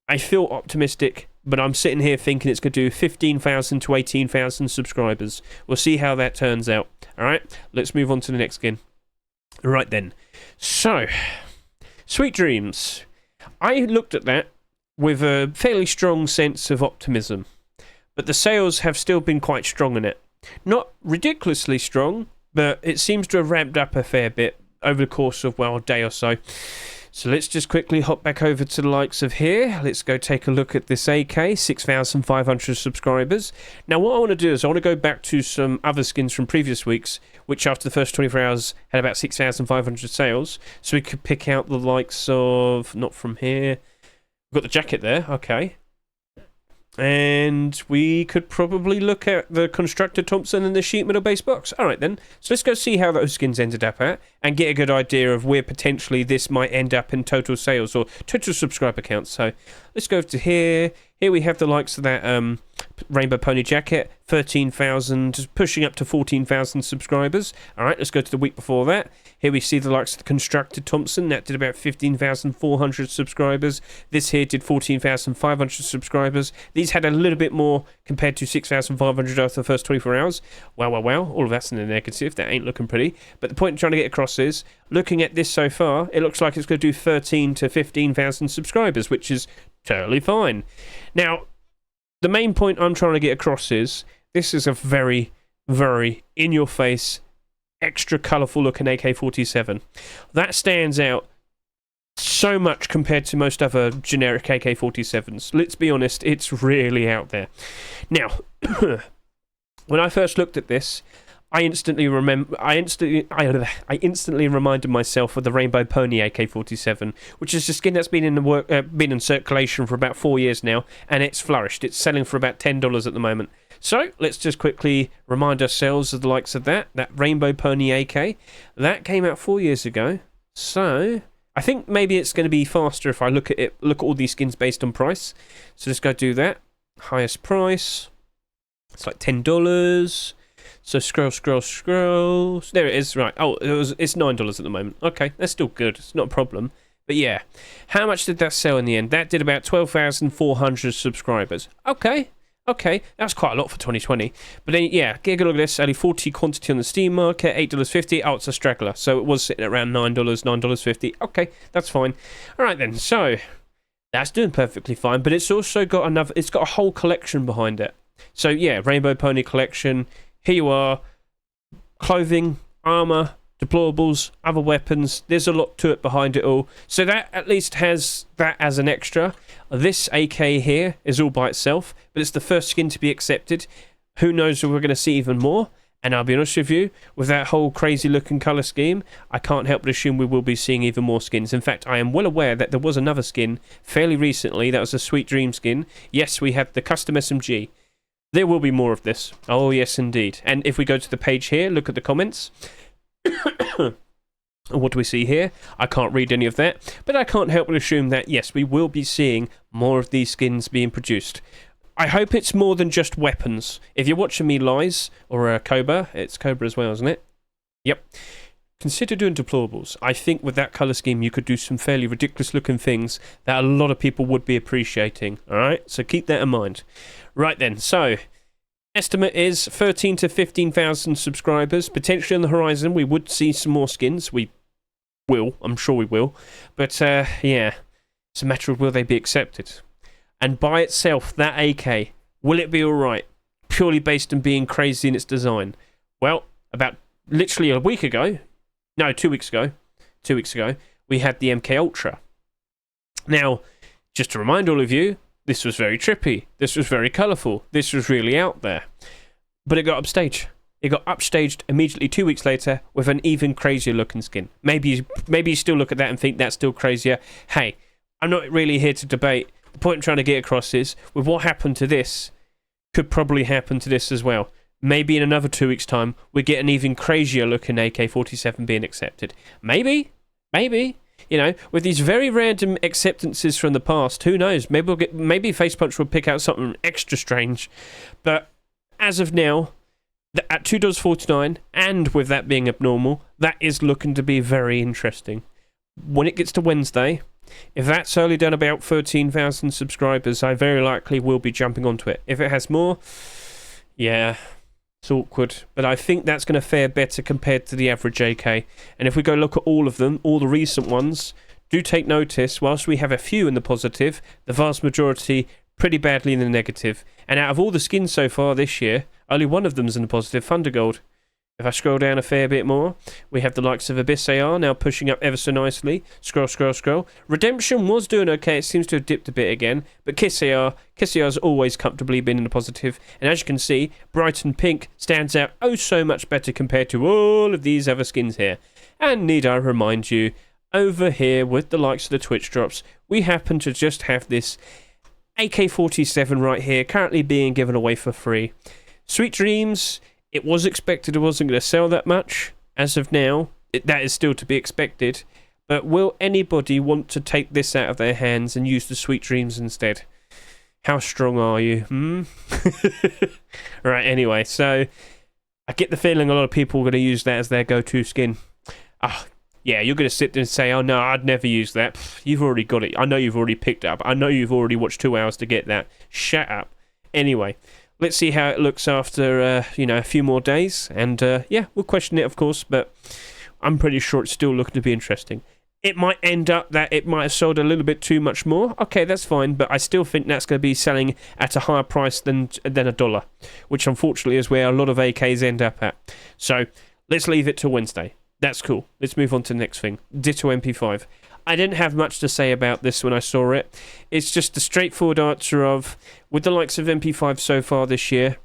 I feel optimistic, but I'm sitting here thinking it's going to do 15,000 to 18,000 subscribers. We'll see how that turns out. All right, let's move on to the next skin. Right then. So, Sweet Dreams. I looked at that with a fairly strong sense of optimism. But the sales have still been quite strong in it. Not ridiculously strong, but it seems to have ramped up a fair bit over the course of, well, a day or so. So let's just quickly hop back over to the likes of here. Let's go take a look at this AK, 6,500 subscribers. Now, what I want to do is I want to go back to some other skins from previous weeks, which after the first 24 hours had about 6,500 sales. So we could pick out the likes of, not from here, we've got the jacket there, okay. And we could probably look at the Constructor Thompson and the sheet metal base box. Alright then, so let's go see how those skins ended up at and get a good idea of where potentially this might end up in total sales or total subscriber counts. So let's go to here. Here we have the likes of that Rainbow Pony jacket, 13,000, pushing up to 14,000 subscribers. Alright, let's go to the week before that. Here we see the likes of the Constructor Thompson, that did about 15,400 subscribers. This here did 14,500 subscribers. These had a little bit more compared to 6,500 after the first 24 hours. Wow, wow, wow, all of that's in the negative, that ain't looking pretty. But the point I'm trying to get across is, looking at this so far, it looks like it's going to do 13 to 15,000 subscribers, which is totally fine. Now, the main point I'm trying to get across is, this is a very, very in-your-face, extra colourful looking AK-47. That stands out so much compared to most other generic AK-47s. Let's be honest, it's really out there. Now, when I first looked at this, I instantly reminded myself of the Rainbow Pony AK-47, which is a skin that's been in circulation for about 4 years now, and it's flourished. It's selling for about $10 at the moment. So let's just quickly remind ourselves of the likes of that Rainbow Pony AK. That came out 4 years ago. So I think maybe it's going to be faster if I look at all these skins based on price. So let's go do that. Highest price. It's like $10. So scroll. There it is. Right. Oh, it's $9 at the moment. Okay, that's still good. It's not a problem. But yeah, how much did that sell in the end? That did about 12,400 subscribers. Okay, that's quite a lot for 2020. But then, yeah, get a good look at this. Only 40 quantity on the Steam market, $8.50. Oh, it's a straggler. So it was sitting at around $9, $9.50. Okay, that's fine. All right then. So that's doing perfectly fine. But it's also got it's got a whole collection behind it. So yeah, Rainbow Pony collection. Here you are. Clothing, armor, deplorables, other weapons. There's a lot to it behind it all. So that at least has that as an extra. This AK here is all by itself, but it's the first skin to be accepted. Who knows if we're going to see even more? And I'll be honest with you, with that whole crazy looking colour scheme, I can't help but assume we will be seeing even more skins. In fact, I am well aware that there was another skin fairly recently. That was a Sweet Dream skin. Yes, we have the custom SMG. There will be more of this. Oh, yes, indeed. And if we go to the page here, look at the comments. What do we see here? I can't read any of that, but I can't help but assume that, yes, we will be seeing more of these skins being produced. I hope it's more than just weapons. If you're watching me Lies, or Cobra, it's Cobra as well, isn't it? Yep. Consider doing deplorables. I think with that colour scheme you could do some fairly ridiculous looking things that a lot of people would be appreciating. Alright, so keep that in mind. Right then, so estimate is 13 to 15,000 subscribers. Potentially on the horizon we would see some more skins. We will, I'm sure we will. But yeah, it's a matter of will they be accepted. And by itself, that AK, will it be alright? Purely based on being crazy in its design. Well, about literally a week ago, no, 2 weeks ago, we had the MK Ultra. Now, just to remind all of you, this was very trippy, this was very colourful, this was really out there. But it got upstaged. It got upstaged immediately 2 weeks later with an even crazier looking skin. Maybe you still look at that and think that's still crazier. Hey, I'm not really here to debate. The point I'm trying to get across is, with what happened to this, could probably happen to this as well. Maybe in another 2 weeks' time, we get an even crazier looking AK-47 being accepted. Maybe. You know, with these very random acceptances from the past, who knows? Maybe Facepunch will pick out something extra strange. But as of now, at $2.49, and with that being abnormal, that is looking to be very interesting. When it gets to Wednesday, if that's only done about 13,000 subscribers, I very likely will be jumping onto it. If it has more, yeah, it's awkward. But I think that's going to fare better compared to the average AK. And if we go look at all of them, all the recent ones, do take notice, whilst we have a few in the positive, the vast majority pretty badly in the negative. And out of all the skins so far this year, only one of them's in the positive, Thundergold. If I scroll down a fair bit more, we have the likes of Abyss AR now pushing up ever so nicely. Scroll. Redemption was doing okay. It seems to have dipped a bit again. But Kiss AR's always comfortably been in the positive. And as you can see, Brighton Pink stands out oh so much better compared to all of these other skins here. And need I remind you, over here with the likes of the Twitch drops, we happen to just have this AK-47 right here, currently being given away for free. Sweet Dreams, it was expected it wasn't going to sell that much. As of now, that is still to be expected. But will anybody want to take this out of their hands and use the Sweet Dreams instead? How strong are you? Right, anyway, so I get the feeling a lot of people are going to use that as their go-to skin. Yeah, you're going to sit there and say, oh no, I'd never use that. Pfft, you've already got it. I know you've already picked it up. I know you've already watched 2 hours to get that. Shut up. Anyway, let's see how it looks after, a few more days. And, yeah, we'll question it, of course, but I'm pretty sure it's still looking to be interesting. It might end up that it might have sold a little bit too much more. Okay, that's fine, but I still think that's going to be selling at a higher price than $1, which unfortunately is where a lot of AKs end up at. So, let's leave it till Wednesday. That's cool. Let's move on to the next thing. Ditto MP5. I didn't have much to say about this when I saw it. It's just a straightforward answer of, with the likes of MP5 so far this year,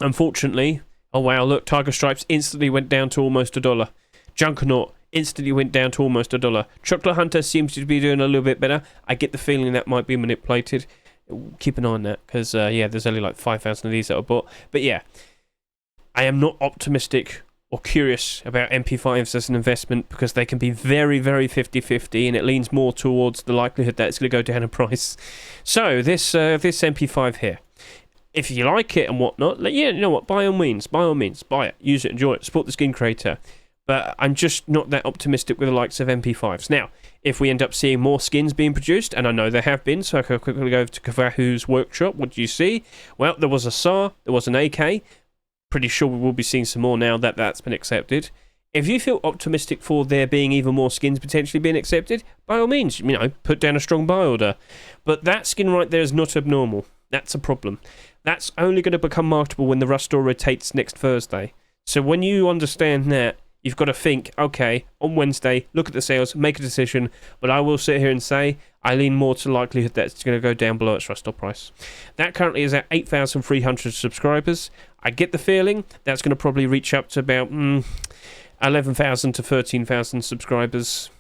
unfortunately, oh wow, look, Tiger Stripes instantly went down to almost $1. Junkernaut instantly went down to almost $1. Chocolate Hunter seems to be doing a little bit better. I get the feeling that might be manipulated. Keep an eye on that, because, there's only like 5,000 of these that are bought. But yeah, I am not optimistic or curious about MP5s as an investment, because they can be very, very 50-50, and it leans more towards the likelihood that it's going to go down in price. So, this MP5 here, if you like it and whatnot, yeah, you know what, by all means, buy it, use it, enjoy it, support the skin creator. But I'm just not that optimistic with the likes of MP5s. Now, if we end up seeing more skins being produced, and I know there have been, so I can quickly go over to Kavahu's workshop. What do you see? Well, there was a SAR, there was an AK. Pretty sure we will be seeing some more now that that's been accepted. If you feel optimistic for there being even more skins potentially being accepted, by all means, put down a strong buy order. But that skin right there is not abnormal. That's a problem. That's only going to become marketable when the Rust store rotates next Thursday. So when you understand that, you've got to think, okay, on Wednesday, look at the sales, make a decision. But I will sit here and say, I lean more to the likelihood that it's going to go down below its Rust store price. That currently is at 8,300 subscribers. I get the feeling that's going to probably reach up to about 11,000 to 13,000 subscribers.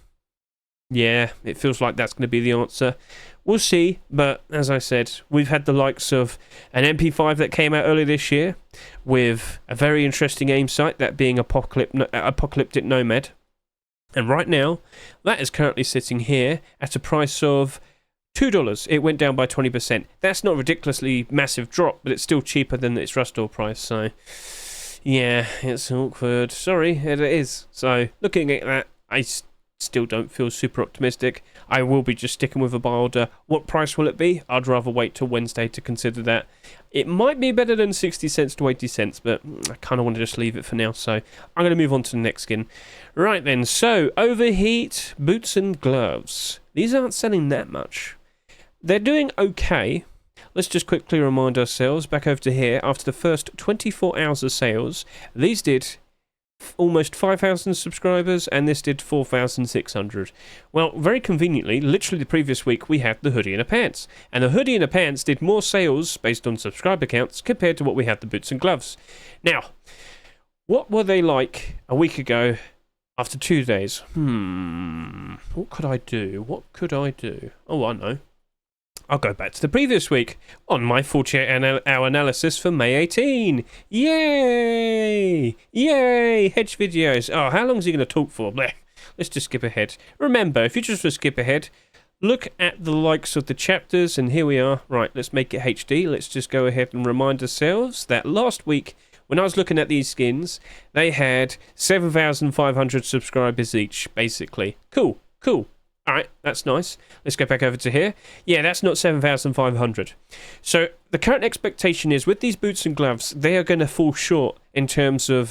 Yeah, it feels like that's going to be the answer. We'll see, but as I said, we've had the likes of an MP5 that came out earlier this year with a very interesting aim sight, that being Apocalyptic Nomad. And right now, that is currently sitting here at a price of $2. It went down by 20%. That's not a ridiculously massive drop, but it's still cheaper than its Rust store price. So, yeah, it's awkward. Sorry, it is. So, looking at that, I still don't feel super optimistic. I will be just sticking with a buy order. What price will it be? I'd rather wait till Wednesday to consider that. It might be better than 60 cents to 80 cents, but I kind of want to just leave it for now. So, I'm going to move on to the next skin. Right then, so, Overheat boots and gloves. These aren't selling that much. They're doing okay. Let's just quickly remind ourselves, back over to here, after the first 24 hours of sales, these did almost 5,000 subscribers, and this did 4,600. Well, very conveniently, literally the previous week, we had the hoodie and the pants. And the hoodie and the pants did more sales, based on subscriber counts, compared to what we had the boots and gloves. Now, what were they like a week ago after 2 days? What could I do? Oh, I know. I'll go back to the previous week on my 48-hour analysis for May 18. Yay! Yay! Hedge videos. Oh, how long is he going to talk for? Blech. Let's just skip ahead. Remember, if you just want to skip ahead, look at the likes of the chapters, and here we are. Right, let's make it HD. Let's just go ahead and remind ourselves that last week, when I was looking at these skins, they had 7,500 subscribers each, basically. Cool. All right, that's nice. Let's go back over to here. Yeah, that's not 7,500. So the current expectation is with these boots and gloves, they are going to fall short in terms of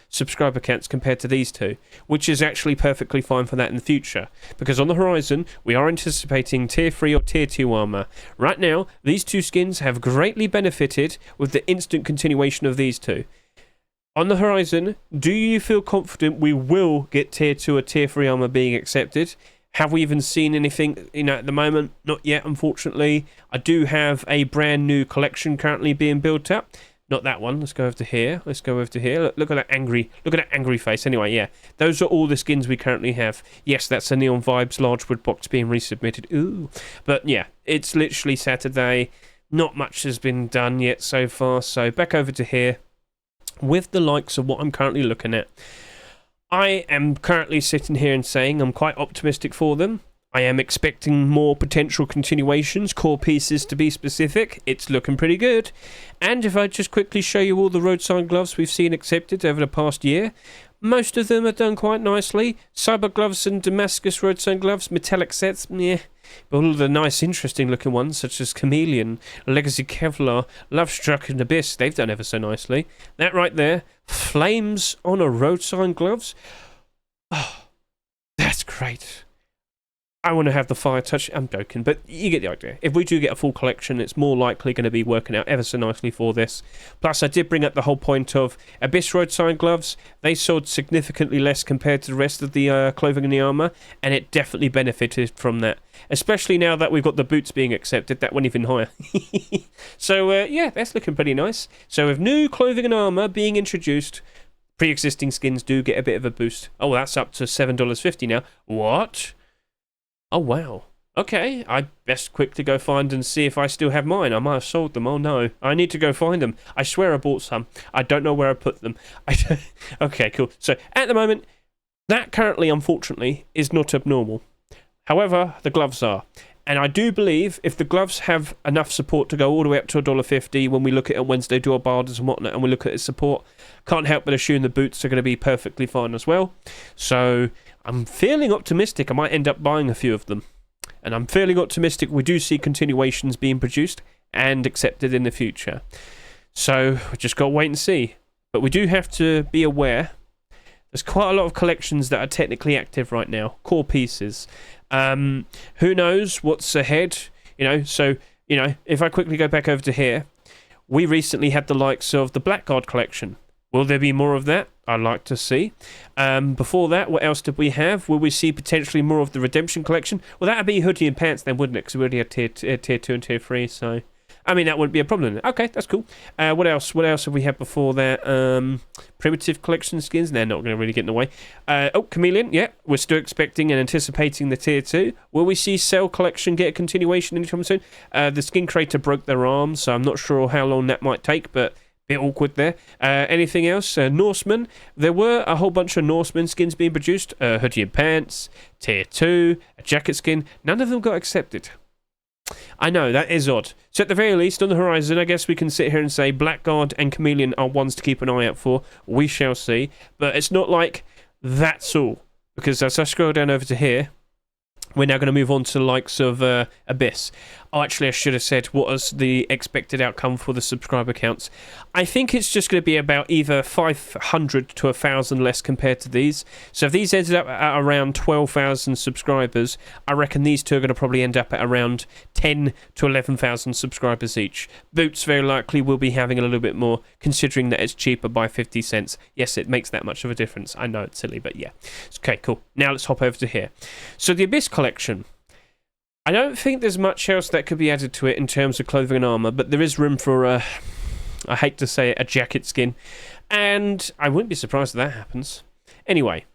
subscriber counts compared to these two, which is actually perfectly fine for that in the future. Because on the horizon, we are anticipating tier 3 or tier 2 armor. Right now, these two skins have greatly benefited with the instant continuation of these two. On the horizon, do you feel confident we will get tier 2 or tier 3 armor being accepted? Have we even seen anything, at the moment? Not yet, unfortunately. I do have a brand new collection currently being built up. Not that one. Let's go over to here. Let's go over to here. Look at that angry face. Anyway, yeah. Those are all the skins we currently have. Yes, that's a Neon Vibes large wood box being resubmitted. Ooh. But yeah, it's literally Saturday. Not much has been done yet so far. So back over to here. With the likes of what I'm currently looking at. I am currently sitting here and saying I'm quite optimistic for them. I am expecting more potential continuations, core pieces to be specific. It's looking pretty good. And if I just quickly show you all the Roadsign gloves we've seen accepted over the past year, most of them are done quite nicely. Cyber gloves and Damascus Roadsign gloves, metallic sets, meh. But all of the nice, interesting looking ones, such as Chameleon, Legacy Kevlar, Love Struck and Abyss, they've done ever so nicely. That right there, flames on a Roadsign gloves. Oh, that's great. I want to have the fire touch. I'm joking, but you get the idea. If we do get a full collection, it's more likely going to be working out ever so nicely for this. Plus, I did bring up the whole point of Abyss Roadsign gloves. They sold significantly less compared to the rest of the clothing and the armor, and it definitely benefited from that. Especially now that we've got the boots being accepted, that went even higher. So, yeah, that's looking pretty nice. So, with new clothing and armor being introduced, pre-existing skins do get a bit of a boost. Oh, that's up to $7.50 now. What? Oh, wow. Okay, I best quickly go find and see if I still have mine. I might have sold them. Oh, no. I need to go find them. I swear I bought some. I don't know where I put them. Okay, cool. So, at the moment, that currently, unfortunately, is not abnormal. However, the gloves are. And I do believe if the gloves have enough support to go all the way up to $1.50 when we look at Wednesday dual barders and whatnot and we look at its support, can't help but assume the boots are going to be perfectly fine as well. So I'm feeling optimistic I might end up buying a few of them. And I'm feeling optimistic we do see continuations being produced and accepted in the future. So we just got to wait and see. But we do have to be aware there's quite a lot of collections that are technically active right now, core pieces. Who knows what's ahead, so, if I quickly go back over to here, we recently had the likes of the Blackguard collection. Will there be more of that? I'd like to see. Before that, what else did we have? Will we see potentially more of the Redemption collection? Well, that would be hoodie and pants then, wouldn't it? Because we already had tier 2 and tier 3, so... I mean, that wouldn't be a problem. Okay, that's cool. What else? What else have we had before that? Primitive collection skins. They're not going to really get in the way. Chameleon. Yeah, we're still expecting and anticipating the tier 2. Will we see Cell collection get a continuation anytime soon? The skin creator broke their arm, so I'm not sure how long that might take, but a bit awkward there. Anything else? Norseman. There were a whole bunch of Norseman skins being produced. Hoodie and pants, tier 2, a jacket skin. None of them got accepted. I know, that is odd. So at the very least, on the horizon, I guess we can sit here and say Blackguard and Chameleon are ones to keep an eye out for. We shall see. But it's not like that's all. Because as I scroll down over to here, we're now going to move on to the likes of Abyss. Oh, actually, I should have said what was the expected outcome for the subscriber counts. I think it's just going to be about either 500 to 1,000 less compared to these. So if these ended up at around 12,000 subscribers, I reckon these two are going to probably end up at around 10 to 11,000 subscribers each. Boots very likely will be having a little bit more, considering that it's cheaper by 50 cents. Yes, it makes that much of a difference. I know it's silly, but yeah. Okay, cool. Now let's hop over to here. So the Abyss collection. I don't think there's much else that could be added to it in terms of clothing and armor, but there is room for I hate to say it, a jacket skin, and I wouldn't be surprised if that happens. Anyway,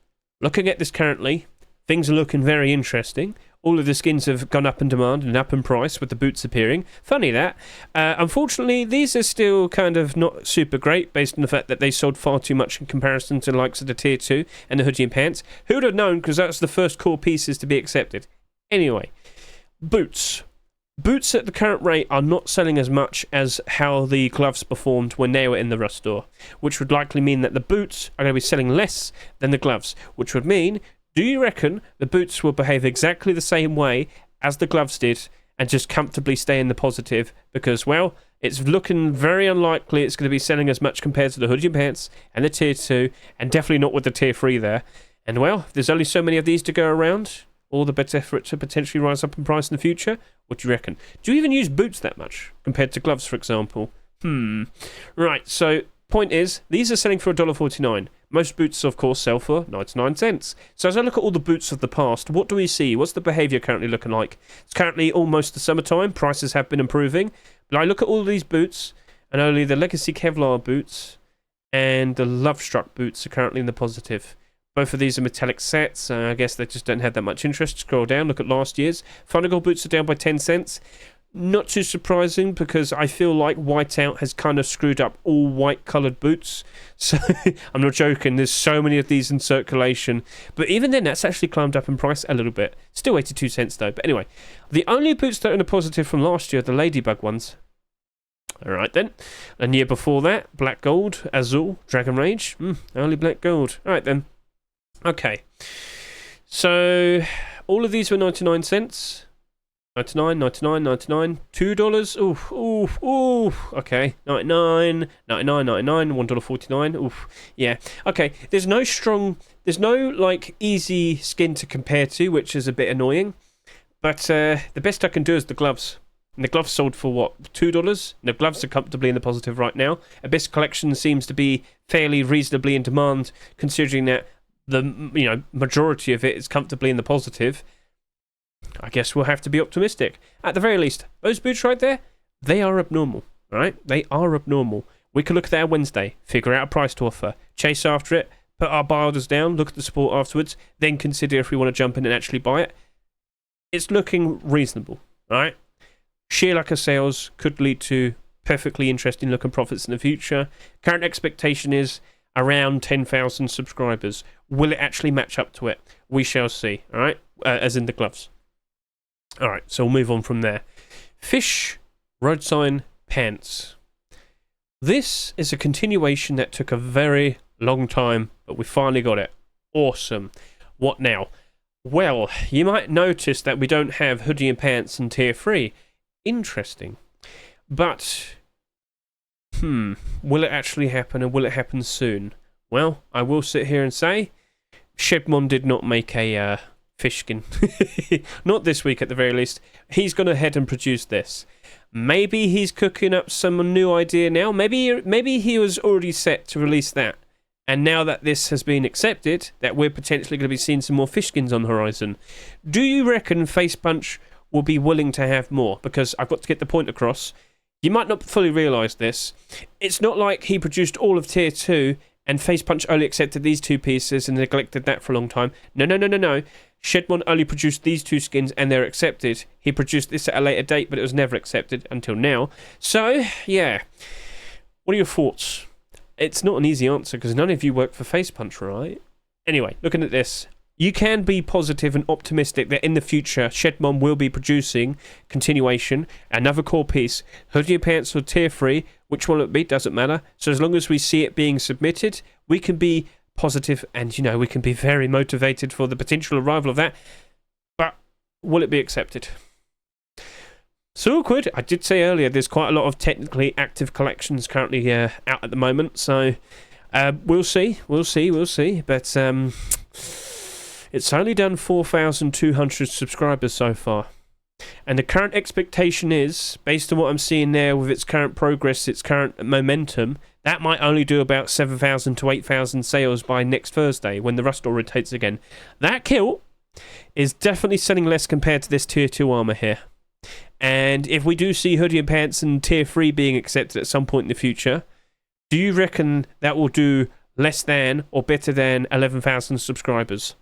looking at this currently, things are looking very interesting. All of the skins have gone up in demand and up in price with the boots appearing. Funny that. Unfortunately, these are still kind of not super great based on the fact that they sold far too much in comparison to the likes of the tier 2 and the hoodie and pants. Who would have known, because that's the first core pieces to be accepted. Anyway. Boots. Boots at the current rate are not selling as much as how the gloves performed when they were in the Rust store, which would likely mean that the boots are going to be selling less than the gloves, which would mean Do you reckon the boots will behave exactly the same way as the gloves did and just comfortably stay in the positive? Because, well, it's looking very unlikely it's going to be selling as much compared to the hoodie and pants and the tier 2, and definitely not with the tier 3 there. And, well, if there's only so many of these to go around, all the better for it to potentially rise up in price in the future. What do you reckon? Do you even use boots that much compared to gloves, for example? Right, so point is, these are selling for $1.49. Most boots, of course, sell for 99 cents. So as I look at all the boots of the past, what do we see? What's the behaviour currently looking like? It's currently almost the summertime. Prices have been improving. But I look at all of these boots, and only the Legacy Kevlar boots and the Love Struck boots are currently in the positive. Both of these are metallic sets. I guess they just don't have that much interest. Scroll down, look at last year's. Funnigal boots are down by 10 cents. Not too surprising, because I feel like whiteout has kind of screwed up all white coloured boots. So, I'm not joking, there's so many of these in circulation. But even then, that's actually climbed up in price a little bit. Still 82 cents though. But anyway, the only boots that are in a positive from last year are the Ladybug ones. Alright then. And year before that, Black Gold, Azul, Dragon Rage. Only Black Gold. Alright then. Okay. So, all of these were 99 cents. 99, 99, 99, $2. Ooh. Okay, 99, 99, 99, $1.49. Oof. Yeah. Okay. There's no like easy skin to compare to, which is a bit annoying. But the best I can do is the gloves. And the gloves sold for what, $2? The gloves are comfortably in the positive right now. Abyss collection seems to be fairly reasonably in demand, considering that the majority of it is comfortably in the positive. I guess we'll have to be optimistic. At the very least, those boots right there, they are abnormal, right? They are abnormal. We can look at that on Wednesday, figure out a price to offer, chase after it, put our buy orders down, look at the support afterwards, then consider if we want to jump in and actually buy it. It's looking reasonable, right? Sheer lack of sales could lead to perfectly interesting looking profits in the future. Current expectation is around 10,000 subscribers. Will it actually match up to it? We shall see, all right? As in the gloves. All right, so we'll move on from there. Fish Roadsign pants. This is a continuation that took a very long time, but we finally got it. Awesome. What now? Well, you might notice that we don't have hoodie and pants in tier 3. Interesting. But, will it actually happen, and will it happen soon? Well, I will sit here and say, Shedmon did not make a fish skin. Not this week at the very least. He's gone ahead and produced this. Maybe he's cooking up some new idea now. Maybe he was already set to release that. And now that this has been accepted, that we're potentially going to be seeing some more fish skins on the horizon. Do you reckon Face Punch will be willing to have more? Because I've got to get the point across. You might not fully realise this. It's not like he produced all of tier 2 and Face Punch only accepted these 2 pieces and neglected that for a long time. No. Shedmon only produced these 2 skins and they're accepted. He produced this at a later date, but it was never accepted until now. So, yeah. What are your thoughts? It's not an easy answer because none of you work for Face Punch, right? Anyway, looking at this, you can be positive and optimistic that in the future, Shedmon will be producing continuation, another core piece, hoodie pants or tier 3, which one it be, doesn't matter. So as long as we see it being submitted, we can be positive and, we can be very motivated for the potential arrival of that. But will it be accepted? So awkward. I did say earlier there's quite a lot of technically active collections currently out at the moment. So we'll see. But it's only done 4,200 subscribers so far. And the current expectation is, based on what I'm seeing there with its current progress, its current momentum, that might only do about 7,000 to 8,000 sales by next Thursday when the rust all rotates again. That kilt is definitely selling less compared to this tier 2 armor here. And if we do see hoodie and pants and tier 3 being accepted at some point in the future, do you reckon that will do less than or better than 11,000 subscribers?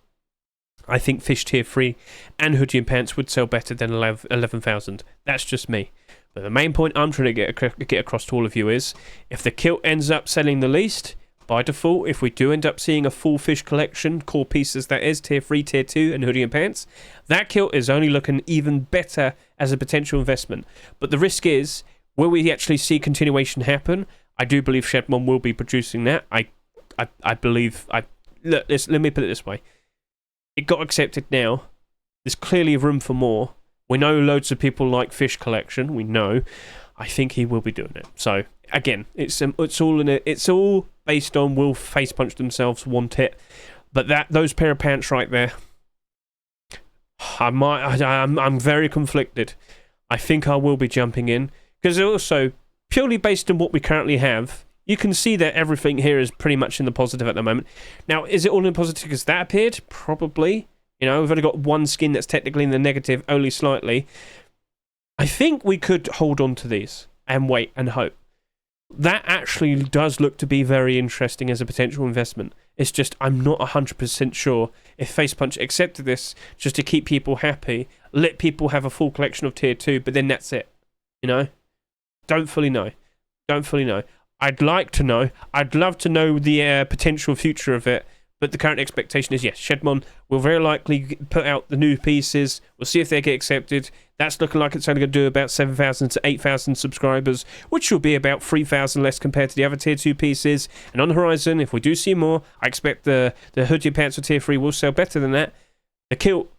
I think Fish tier 3 and hoodie and pants would sell better than 11,000. That's just me. But the main point I'm trying to get across to all of you is, if the kilt ends up selling the least, by default, if we do end up seeing a full Fish collection, core pieces that is, tier 3, tier 2 and hoodie and pants, that kilt is only looking even better as a potential investment. But the risk is, will we actually see continuation happen? I do believe Shedmon will be producing that. I believe... Let me put it this way. it got accepted now. There's clearly room for more. We know loads of people like Fish Collection. We know. I think he will be doing it. So again, it's all based on will Face Punch themselves want it. But those pair of pants right there, I'm very conflicted. I think I will be jumping in because also purely based on what we currently have, you can see that everything here is pretty much in the positive at the moment. Now, is it all in the positive because that appeared? Probably. You know, we've only got one skin that's technically in the negative, only slightly. I think we could hold on to these and wait and hope. That actually does look to be very interesting as a potential investment. It's just I'm not 100% sure if Face Punch accepted this just to keep people happy, let people have a full collection of Tier 2, but then that's it. You know? Don't fully know. I'd like to know. I'd love to know the potential future of it, but the current expectation is, yes, Shedmon will very likely put out the new pieces. We'll see if they get accepted. That's looking like it's only going to do about 7,000 to 8,000 subscribers, which will be about 3,000 less compared to the other Tier 2 pieces. And on the horizon, if we do see more, I expect the hoodie pants for Tier 3 will sell better than that. The kilt,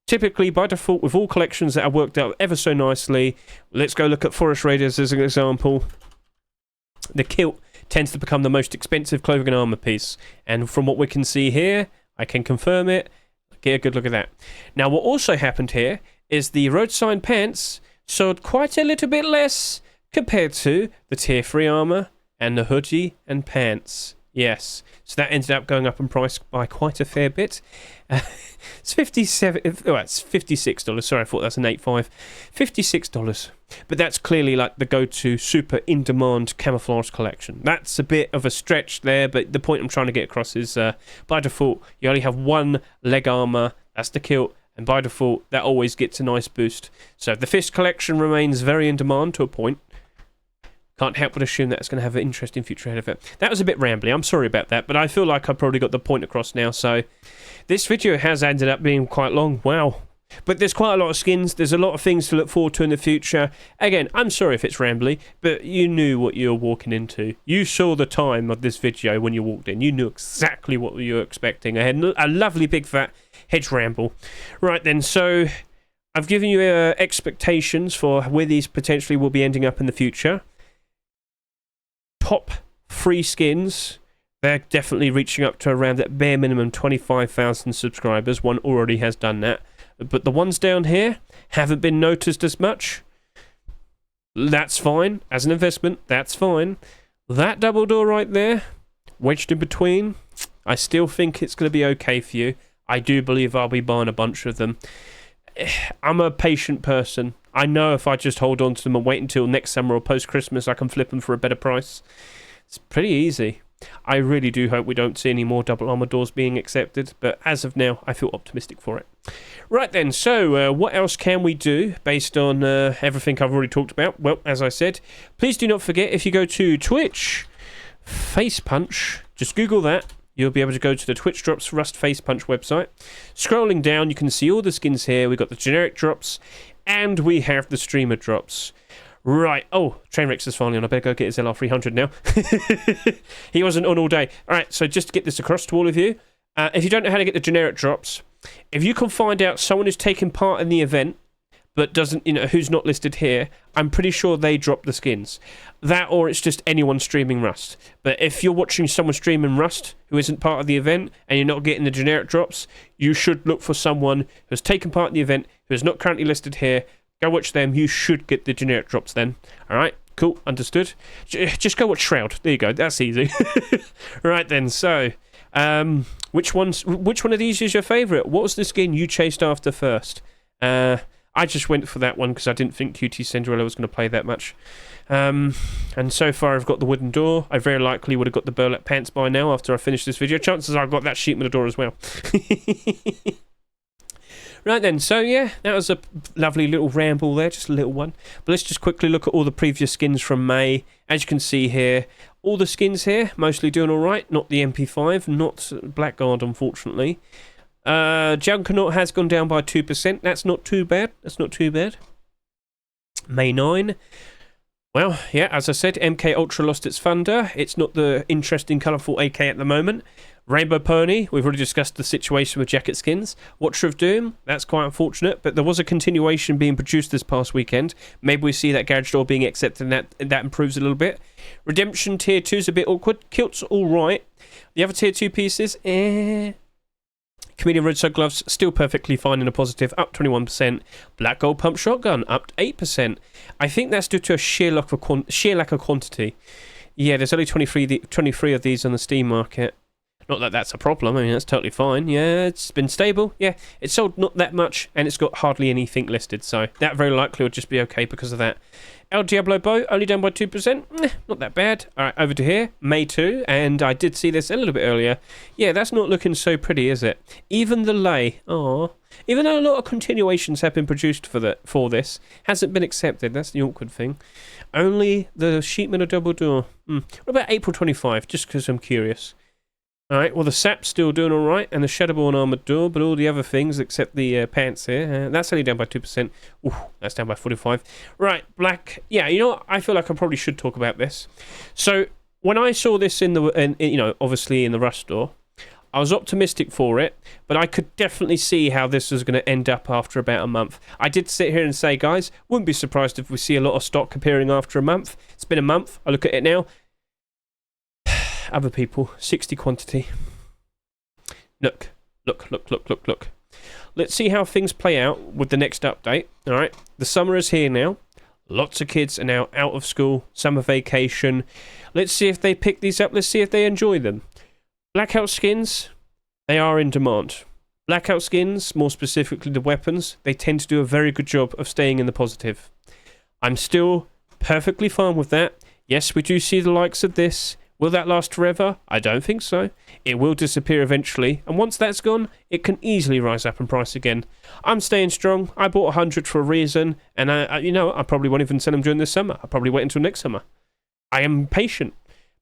typically by default with all collections that are worked out ever so nicely. Let's go look at Forest Raiders as an example. The kilt tends to become the most expensive clothing and armor piece, and from what we can see here, I can confirm it. Get a good look at that. Now, what also happened here is the Roadsign pants sold quite a little bit less compared to the Tier 3 armor and the hoodie and pants. Yes, so that ended up going up in price by quite a fair bit. It's $57. Oh, it's $56. Sorry, I thought that's an 8.5. $56. But that's clearly like the go-to super in-demand camouflage collection. That's a bit of a stretch there, but the point I'm trying to get across is by default you only have one leg armor. That's the kilt, and by default that always gets a nice boost. So the Fist collection remains very in demand to a point. Can't help but assume that it's going to have an interesting future ahead of it. That was a bit rambly, I'm sorry about that, but I feel like I've probably got the point across now. So this video has ended up being quite long, wow. But there's quite a lot of skins, there's a lot of things to look forward to in the future. Again, I'm sorry if it's rambly, but you knew what you were walking into. You saw the time of this video when you walked in. You knew exactly what you were expecting. I had a lovely big fat Hedge ramble. Right then, so I've given you expectations for where these potentially will be ending up in the future. Top 3 skins, they're definitely reaching up to around that bare minimum 25,000 subscribers. One already has done that. But the ones down here haven't been noticed as much. That's fine. As an investment, that's fine. That double door right there, wedged in between, I still think it's going to be okay for you. I do believe I'll be buying a bunch of them. I'm a patient person. I know if I just hold on to them and wait until next summer or post-Christmas, I can flip them for a better price. It's pretty easy. I really do hope we don't see any more double armor doors being accepted, but as of now, I feel optimistic for it. Right then, so what else can we do based on everything I've already talked about? Well, as I said, please do not forget, if you go to Twitch, Face Punch, just Google that. You'll be able to go to the Twitch Drops Rust Face Punch website. Scrolling down, you can see all the skins here. We've got the generic drops, and we have the streamer drops. Right. Oh, Trainwreck's is finally on. I better go get his LR300 now. He wasn't on all day. All right, so just to get this across to all of you, if you don't know how to get the generic drops, if you can find out someone who's taken part in the event, but doesn't, who's not listed here, I'm pretty sure they drop the skins. That, or it's just anyone streaming Rust. But if you're watching someone streaming Rust who isn't part of the event and you're not getting the generic drops, you should look for someone who's taken part in the event who is not currently listed here. Go watch them. You should get the generic drops then. All right, cool, understood. Just go watch Shroud. There you go. That's easy. Right then. So, which one of these is your favourite? What was the skin you chased after first? I just went for that one because I didn't think QT Cinderella was going to play that much. And so far I've got the wooden door. I very likely would have got the burlap pants by now after I finish this video. Chances are I've got that sheet with the door as well. Right then, so yeah, that was a lovely little ramble there, just a little one. But let's just quickly look at all the previous skins from May. As you can see here, all the skins here, mostly doing alright. Not the MP5, not Blackguard, unfortunately. Junkernaut has gone down by 2%. That's not too bad. That's not too bad. May 9. Well, yeah, as I said, MK Ultra lost its thunder. It's not the interesting, colourful AK at the moment. Rainbow Pony, we've already discussed the situation with jacket skins. Watcher of Doom, that's quite unfortunate, but there was a continuation being produced this past weekend. Maybe we see that garage door being accepted and that improves a little bit. Redemption Tier 2 is a bit awkward. Kilt's alright. The other Tier 2 pieces, Comedian Roadside Gloves, still perfectly fine in a positive, up 21%. Black Gold Pump Shotgun, up 8%. I think that's due to a sheer lack of quantity. Yeah, there's only 23 of these on the Steam market. Not that that's a problem, I mean, that's totally fine. Yeah, it's been stable. Yeah, it's sold not that much, and it's got hardly anything listed, so that very likely will just be okay because of that. El Diablo Bow, only down by 2%. Not that bad. Alright, over to here, May 2, and I did see this a little bit earlier. Yeah, that's not looking so pretty, is it? Even the lay, even though a lot of continuations have been produced for this, hasn't been accepted. That's the awkward thing. Only the Sheepman of Double Door. What about April 25, just because I'm curious? Alright, well the sap's still doing alright, and the Shadowborn Armoured Door, but all the other things except the pants here, that's only down by 2%. Ooh, that's down by 45. Right, black, yeah, you know what, I feel like I probably should talk about this. So, when I saw this obviously in the Rush store, I was optimistic for it, but I could definitely see how this was going to end up after about a month. I did sit here and say, guys, wouldn't be surprised if we see a lot of stock appearing after a month. It's been a month, I look at it now. Other people, 60 quantity. Look. Let's see how things play out with the next update. Alright, the summer is here now. Lots of kids are now out of school, summer vacation. Let's see if they pick these up. Let's see if they enjoy them. Blackout skins, they are in demand. Blackout skins, more specifically the weapons, they tend to do a very good job of staying in the positive. I'm still perfectly fine with that. Yes, we do see the likes of this. Will that last forever? I don't think so. It will disappear eventually, and once that's gone, it can easily rise up in price again. I'm staying strong. I bought 100 for a reason, and I probably won't even sell them during this summer. I'll probably wait until next summer. I am patient,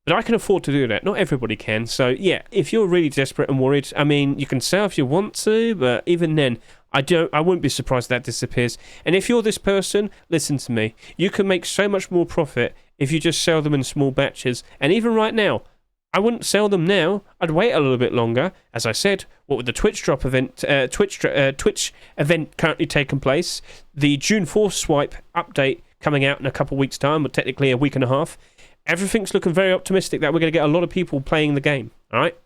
but I can afford to do that. Not everybody can, so yeah, if you're really desperate and worried, I mean, you can sell if you want to, but even then, I wouldn't be surprised if that disappears. And if you're this person, listen to me. You can make so much more profit if you just sell them in small batches. And even right now, I wouldn't sell them now. I'd wait a little bit longer. As I said, what with the Twitch event currently taking place, the June 4th swipe update coming out in a couple of weeks' time, or technically a week and a half, everything's looking very optimistic that we're going to get a lot of people playing the game. All right,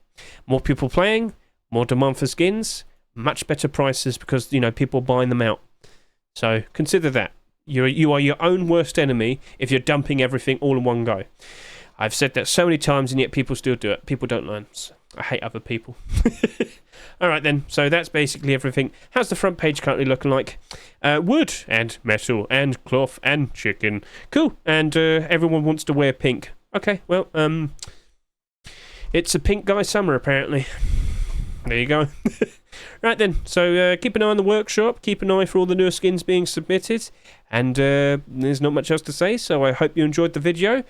more people playing, more demand for skins. Much better prices because, people are buying them out. So consider that. You are your own worst enemy if you're dumping everything all in one go. I've said that so many times and yet people still do it. People don't learn. I hate other people. Alright then, so that's basically everything. How's the front page currently looking like? Wood and metal and cloth and chicken. Cool. And everyone wants to wear pink. Okay, well, it's a pink guy summer apparently. There you go. Right then, so keep an eye on the workshop, keep an eye for all the newer skins being submitted, and there's not much else to say, so I hope you enjoyed the video.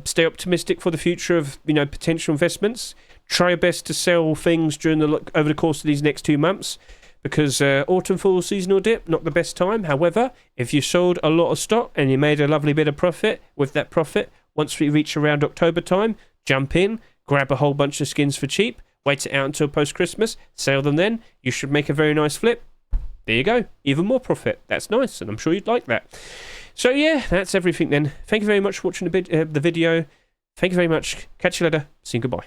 Stay optimistic for the future of potential investments. Try your best to sell things over the course of these next 2 months, because autumn fall seasonal dip, not the best time. However, if you sold a lot of stock and you made a lovely bit of profit, with that profit, once we reach around October time, jump in, grab a whole bunch of skins for cheap, wait it out until post-Christmas, sell them then. You should make a very nice flip. There you go. Even more profit. That's nice, and I'm sure you'd like that. So yeah, that's everything then. Thank you very much for watching the video. Thank you very much. Catch you later. See you. Goodbye.